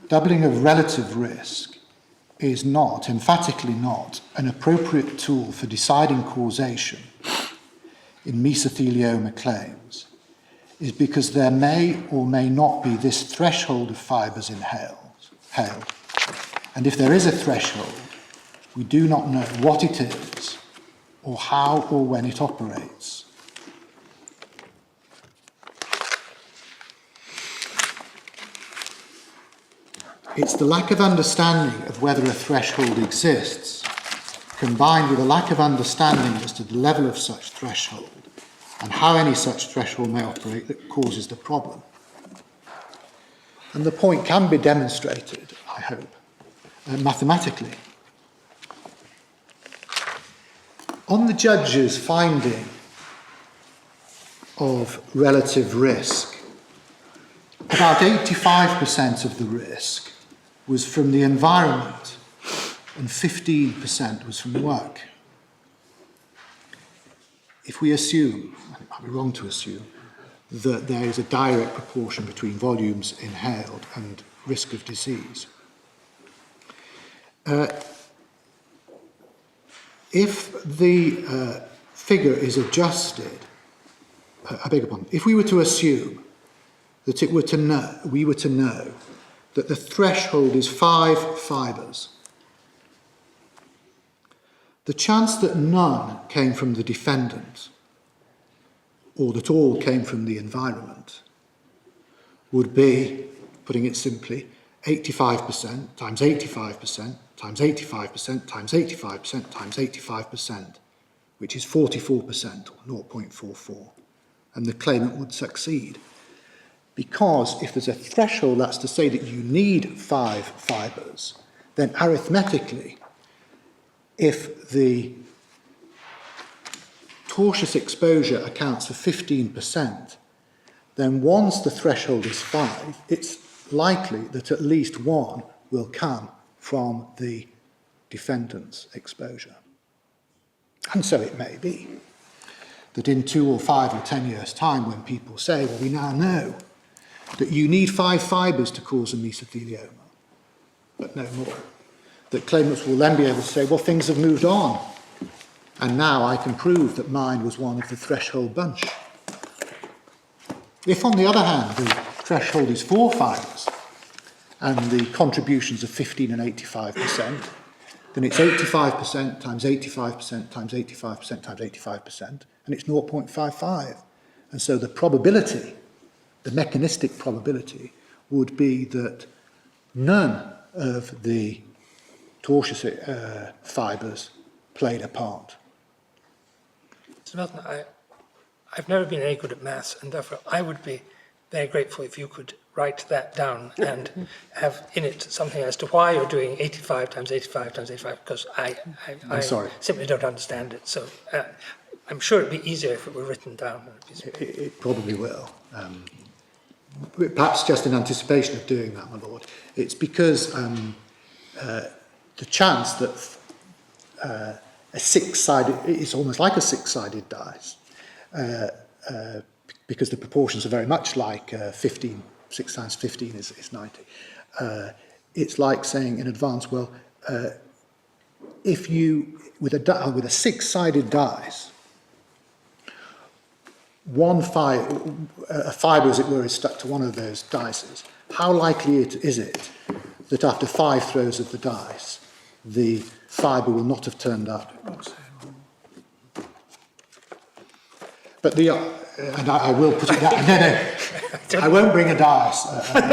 doubling of relative risk is not, emphatically not, an appropriate tool for deciding causation in mesothelioma claims is because there may or may not be this threshold of fibres inhaled. And if there is a threshold, we do not know what it is or how or when it operates. It's the lack of understanding of whether a threshold exists, combined with a lack of understanding as to the level of such threshold and how any such threshold may operate, that causes the problem. And the point can be demonstrated, I hope, mathematically. On the judge's finding of relative risk, about 85% of the risk was from the environment and 15% was from work. If we assume, and it might be wrong to assume, that there is a direct proportion between volumes inhaled and risk of disease, if the figure is adjusted, I beg your pardon, if we were to assume that we were to know that the threshold is 5 fibres, the chance that none came from the defendant or that all came from the environment would be, putting it simply, 85% times 85% times 85% times 85% times 85%, which is 44%, or 0.44, and the claimant would succeed. Because if there's a threshold, that's to say that you need 5 fibres, then arithmetically, if the tortious exposure accounts for 15%, then once the threshold is 5, it's likely that at least 1 will come from the defendant's exposure. And so it may be that in 2 or 5 or 10 years' time, when people say, well, we now know that you need 5 fibres to cause a mesothelioma, but no more, that claimants will then be able to say, well, things have moved on, and now I can prove that mine was one of the threshold bunch. If, on the other hand, the threshold is 4 fibres, and the contributions are 15 and 85%, then it's 85% times 85% times 85% times 85%, and it's 0.55. And so the probability, the mechanistic probability, would be that none of the tortious fibres played a part. Mr. Milton, I've never been any good at maths, and therefore I would be very grateful if you could write that down and have in it something as to why you're doing 85 times 85 times 85, because I simply don't understand it. So I'm sure it'd be easier if it were written down. It probably will. Perhaps just in anticipation of doing that, my lord, it's because the chance that a 6-sided, it's almost like a 6-sided dice, because the proportions are very much like 15, 6 times 15 is 90. It's like saying in advance, well, if you, with a 6-sided dice, a fibre, as it were, is stuck to one of those dices, how likely is it that after 5 throws of the dice, the fibre will not have turned up? But and I will put it down. No, I won't bring a dice, but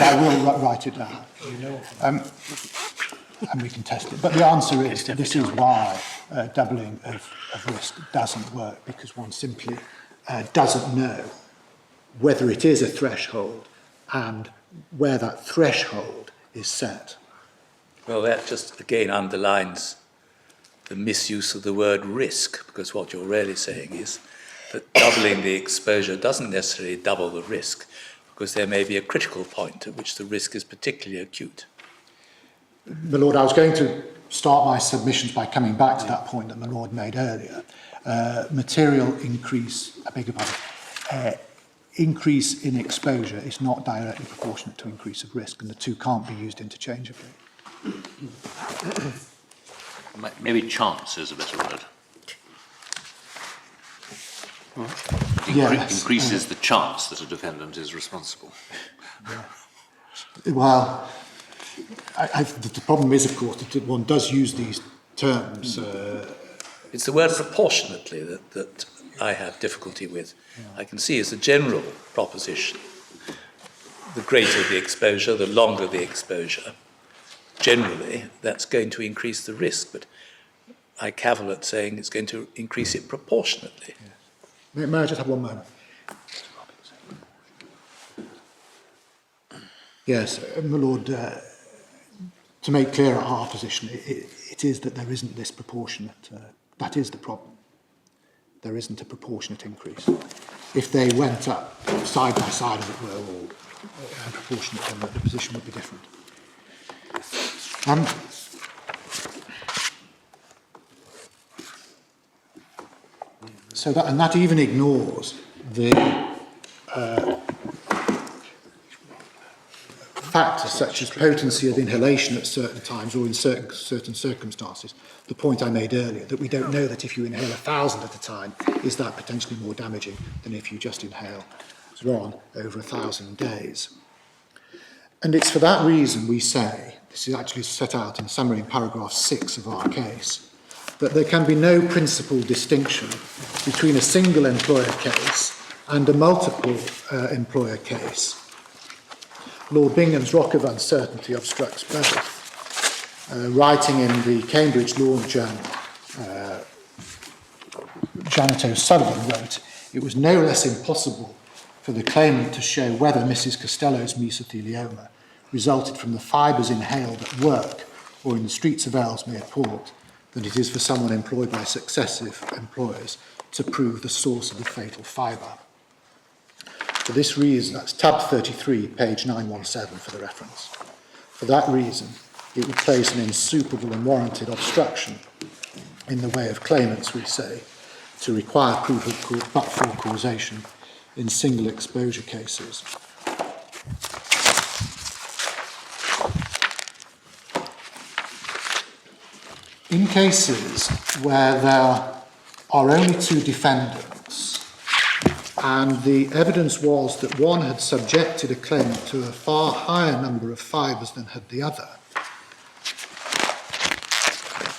I will write it down. and we can test it. But the answer is that this is why doubling of risk doesn't work, because one simply doesn't know whether it is a threshold and where that threshold is set. Well, that just again underlines the misuse of the word risk, because what you're really saying is that doubling the exposure doesn't necessarily double the risk, because there may be a critical point at which the risk is particularly acute. My Lord, I was going to start my submissions by coming back to that point that my Lord made earlier. Material increase, I beg your pardon, increase in exposure is not directly proportionate to increase of risk, and the two can't be used interchangeably. Maybe chance is a better word. Yes, increases the chance that a defendant is responsible. Well, the problem is, of course, that one does use these terms. It's the word proportionately that I have difficulty with. I can see as a general proposition, the greater the exposure, the longer the exposure, generally that's going to increase the risk, but I cavil at saying it's going to increase it proportionately. Yeah. May I just have one moment? Yes, my Lord, to make clear our position, it is that there isn't this proportionate, that is the problem. There isn't a proportionate increase. If they went up side by side, as it were, or proportionate, then the position would be different. So that even ignores the factors such as potency of inhalation at certain times or in certain circumstances. The point I made earlier, that we don't know that if you inhale 1,000 at a time, is that potentially more damaging than if you just inhale one over 1,000 days. And it's for that reason we say, this is actually set out in summary in paragraph 6 of our case, that there can be no principal distinction between a single employer case and a multiple employer case. Lord Bingham's rock of uncertainty obstructs both. Writing in the Cambridge Law Journal, Janet O'Sullivan wrote, "It was no less impossible for the claimant to show whether Mrs. Costello's mesothelioma resulted from the fibres inhaled at work or in the streets of Ellesmere Port than it is for someone employed by successive employers to prove the source of the fatal fibre." For this reason, that's tab 33, page 917 for the reference. For that reason, it would place an insuperable and warranted obstruction in the way of claimants, we say, to require proof of but-for causation in single exposure cases. In cases where there are only two defendants and the evidence was that one had subjected a claimant to a far higher number of fibres than had the other,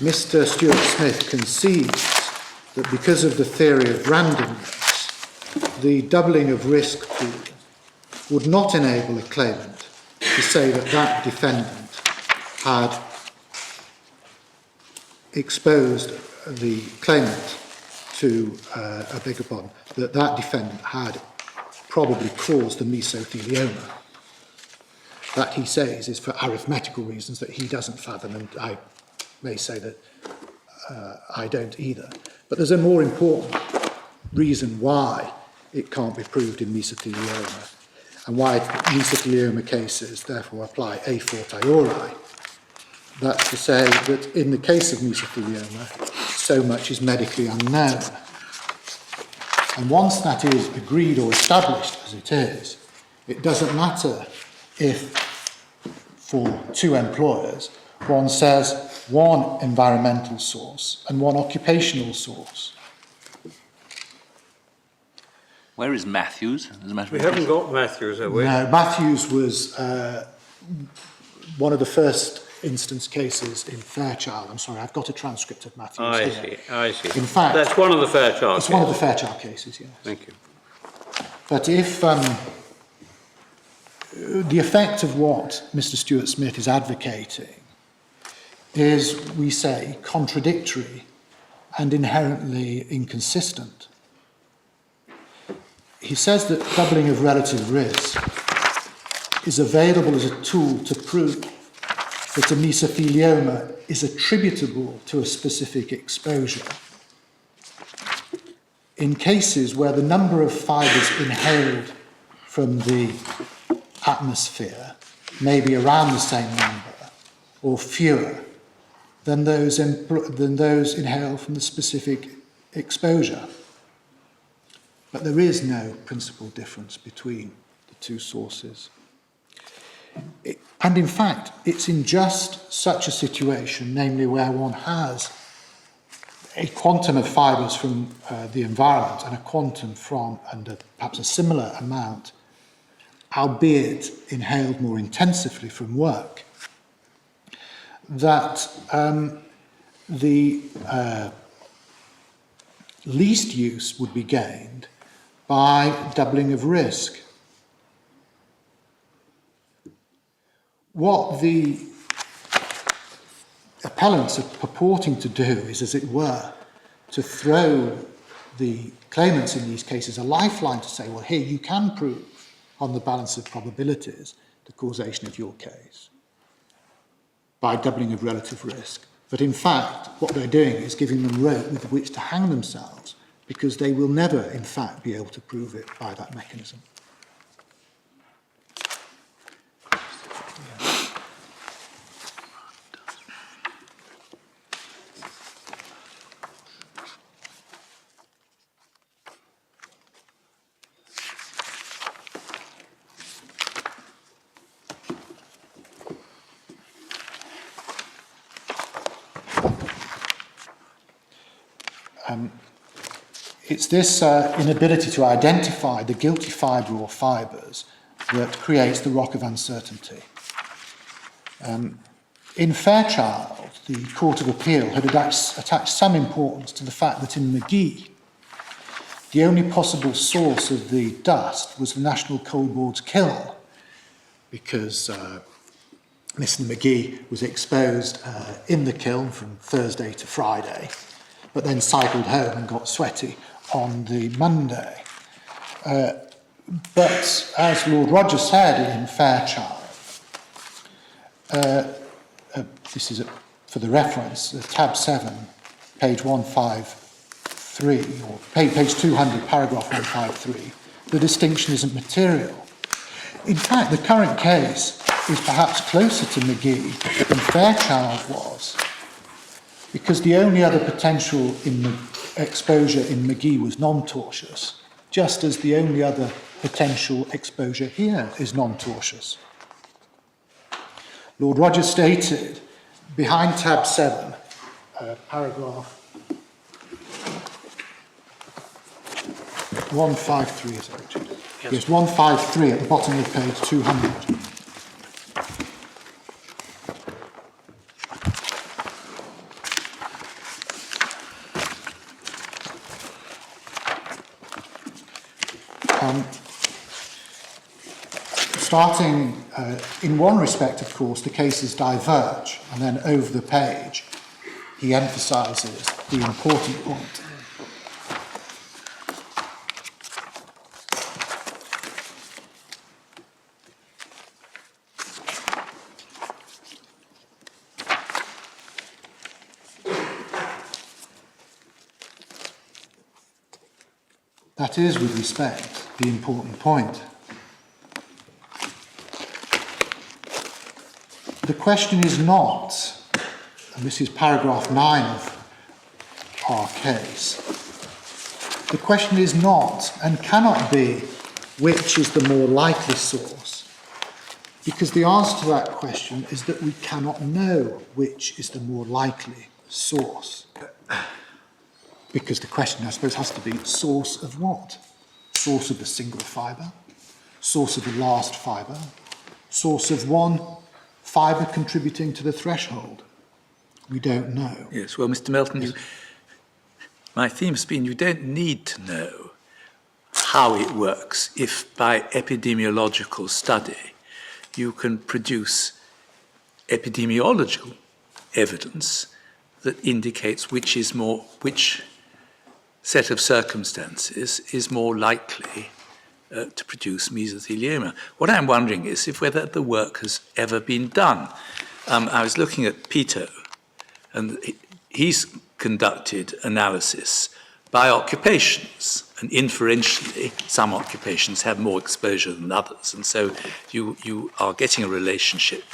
Mr. Stuart Smith concedes that because of the theory of randomness, the doubling of risk pool would not enable a claimant to say that that defendant had exposed the claimant to a bigger bond, that that defendant had probably caused the mesothelioma. That, he says, is for arithmetical reasons that he doesn't fathom, and I may say that I don't either. But there's a more important reason why it can't be proved in mesothelioma, and why mesothelioma cases therefore apply a fortiori. That's to say that in the case of mesothelioma, so much is medically unknown. And once that is agreed or established as it is, it doesn't matter if, for two employers, one says one environmental source and one occupational source. Where is Matthews? As a matter of We interest? haven't got Matthews, have we? No, Matthews was one of the first instance cases in Fairchild. I'm sorry, I've got a transcript of Matthews here. I see. In fact, That's one of the Fairchild it's one of the Fairchild cases, yes. Thank you. But if the effect of what Mr. Stuart Smith is advocating is, we say, contradictory and inherently inconsistent. He says that doubling of relative risk is available as a tool to prove that a mesothelioma is attributable to a specific exposure in cases where the number of fibres inhaled from the atmosphere may be around the same number or fewer than those inhaled from the specific exposure. But there is no principal difference between the two sources. And in fact, it's in just such a situation, namely where one has a quantum of fibres from the environment and a quantum from, and perhaps a similar amount, albeit inhaled more intensively from work, that the least use would be gained by doubling of risk. What the appellants are purporting to do is, as it were, to throw the claimants in these cases a lifeline to say, well, here you can prove on the balance of probabilities the causation of your case by doubling of relative risk. But in fact, what they're doing is giving them rope with which to hang themselves, because they will never, in fact, be able to prove it by that mechanism. It's this inability to identify the guilty fibre or fibres that creates the rock of uncertainty. In Fairchild, the Court of Appeal had attached some importance to the fact that in McGee, the only possible source of the dust was the National Coal Board's kiln, because Mr. McGee was exposed in the kiln from Thursday to Friday, but then cycled home and got sweaty on the Monday. But as Lord Roger said in Fairchild, this is for the reference, tab 7, page 153, or page 200, paragraph 153, the distinction isn't material. In fact, the current case is perhaps closer to McGee than Fairchild was, because the only other potential in the exposure in McGee was non-tortious, just as the only other potential exposure here is non-tortious. Lord Roger stated, behind tab 7, paragraph 153, is it, Richard? Yes, 153 at the bottom of page 200. Starting in one respect, of course, the cases diverge, and then over the page, he emphasises the important point. That is, with respect, the important point. The question is not, and this is paragraph 9 of our case, the question is not and cannot be which is the more likely source, because the answer to that question is that we cannot know which is the more likely source. Because the question, I suppose, has to be source of what? Source of the single fibre, source of the last fibre, source of one fibre contributing to the threshold. We don't know. Yes, well, Mr. Melton, my theme has been you don't need to know how it works if by epidemiological study you can produce epidemiological evidence that indicates which set of circumstances is more likely to produce mesothelioma. What I'm wondering is whether the work has ever been done. I was looking at Pito, and he's conducted analysis by occupations, and inferentially, some occupations have more exposure than others, and so you are getting a relationship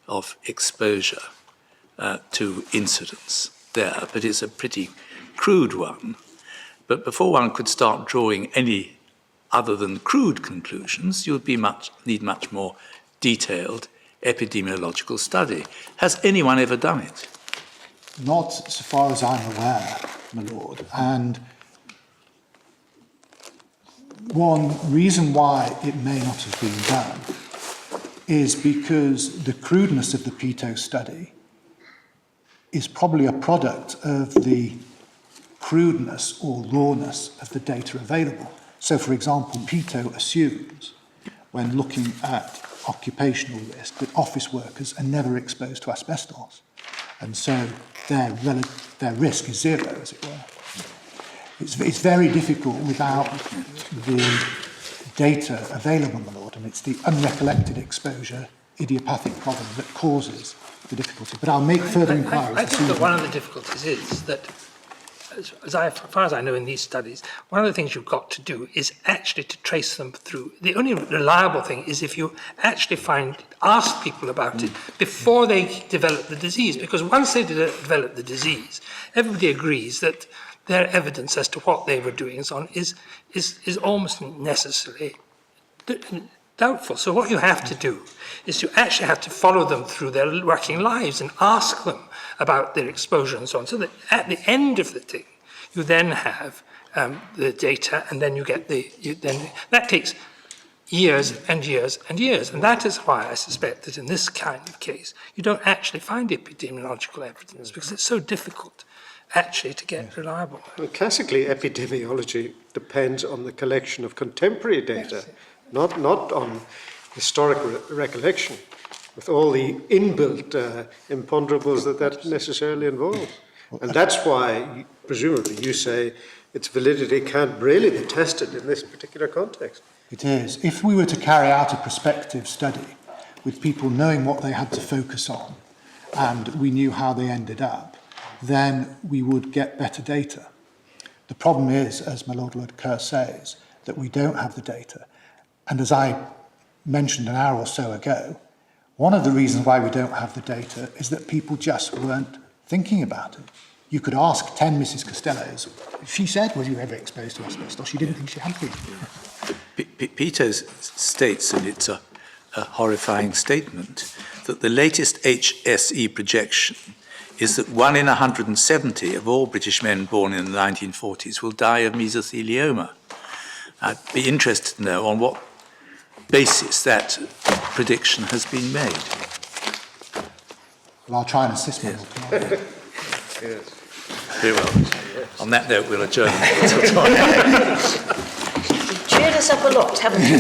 of exposure to incidence there, but it's a pretty crude one. But before one could start drawing any other than crude conclusions, you would need much more detailed epidemiological study. Has anyone ever done it? Not so far as I'm aware, my lord. And one reason why it may not have been done is because the crudeness of the Pito study is probably a product of the crudeness or rawness of the data available. So, for example, Pito assumes, when looking at occupational risk, that office workers are never exposed to asbestos. And so their risk is zero, as it were. It's very difficult without the data available, my lord, and it's the unrecollected exposure, idiopathic problem that causes the difficulty. But I'll make further inquiries. I think that one of the difficulties is that, as far as I know in these studies, one of the things you've got to do is actually to trace them through. The only reliable thing is if you actually ask people about it before they develop the disease, because once they develop the disease, everybody agrees that their evidence as to what they were doing and so on is almost necessarily doubtful. So what you have to do is you actually have to follow them through their working lives and ask them about their exposure and so on, so that at the end of the thing, you then have the data, and then you get that takes years and years and years. And that is why I suspect that in this kind of case, you don't actually find epidemiological evidence, because it's so difficult actually to get reliable. Well, classically, epidemiology depends on the collection of contemporary data, not on historic recollection, with all the inbuilt imponderables that necessarily involves. And that's why, presumably, you say its validity can't really be tested in this particular context. It is. If we were to carry out a prospective study with people knowing what they had to focus on, and we knew how they ended up, then we would get better data. The problem is, as my Lord Kerr says, that we don't have the data. And as I mentioned an hour or so ago, one of the reasons why we don't have the data is that people just weren't thinking about it. You could ask 10 Mrs. Costellos. She said, "Was you ever exposed to asbestos?" She didn't think she had been. Peter states, and it's a horrifying statement, that the latest HSE projection is that 1 in 170 of all British men born in the 1940s will die of mesothelioma. I'd be interested to know on what basis that prediction has been made. Well, I'll try and assist you. Yes. Very well. On that note, we'll adjourn. You've cheered us up a lot, haven't you?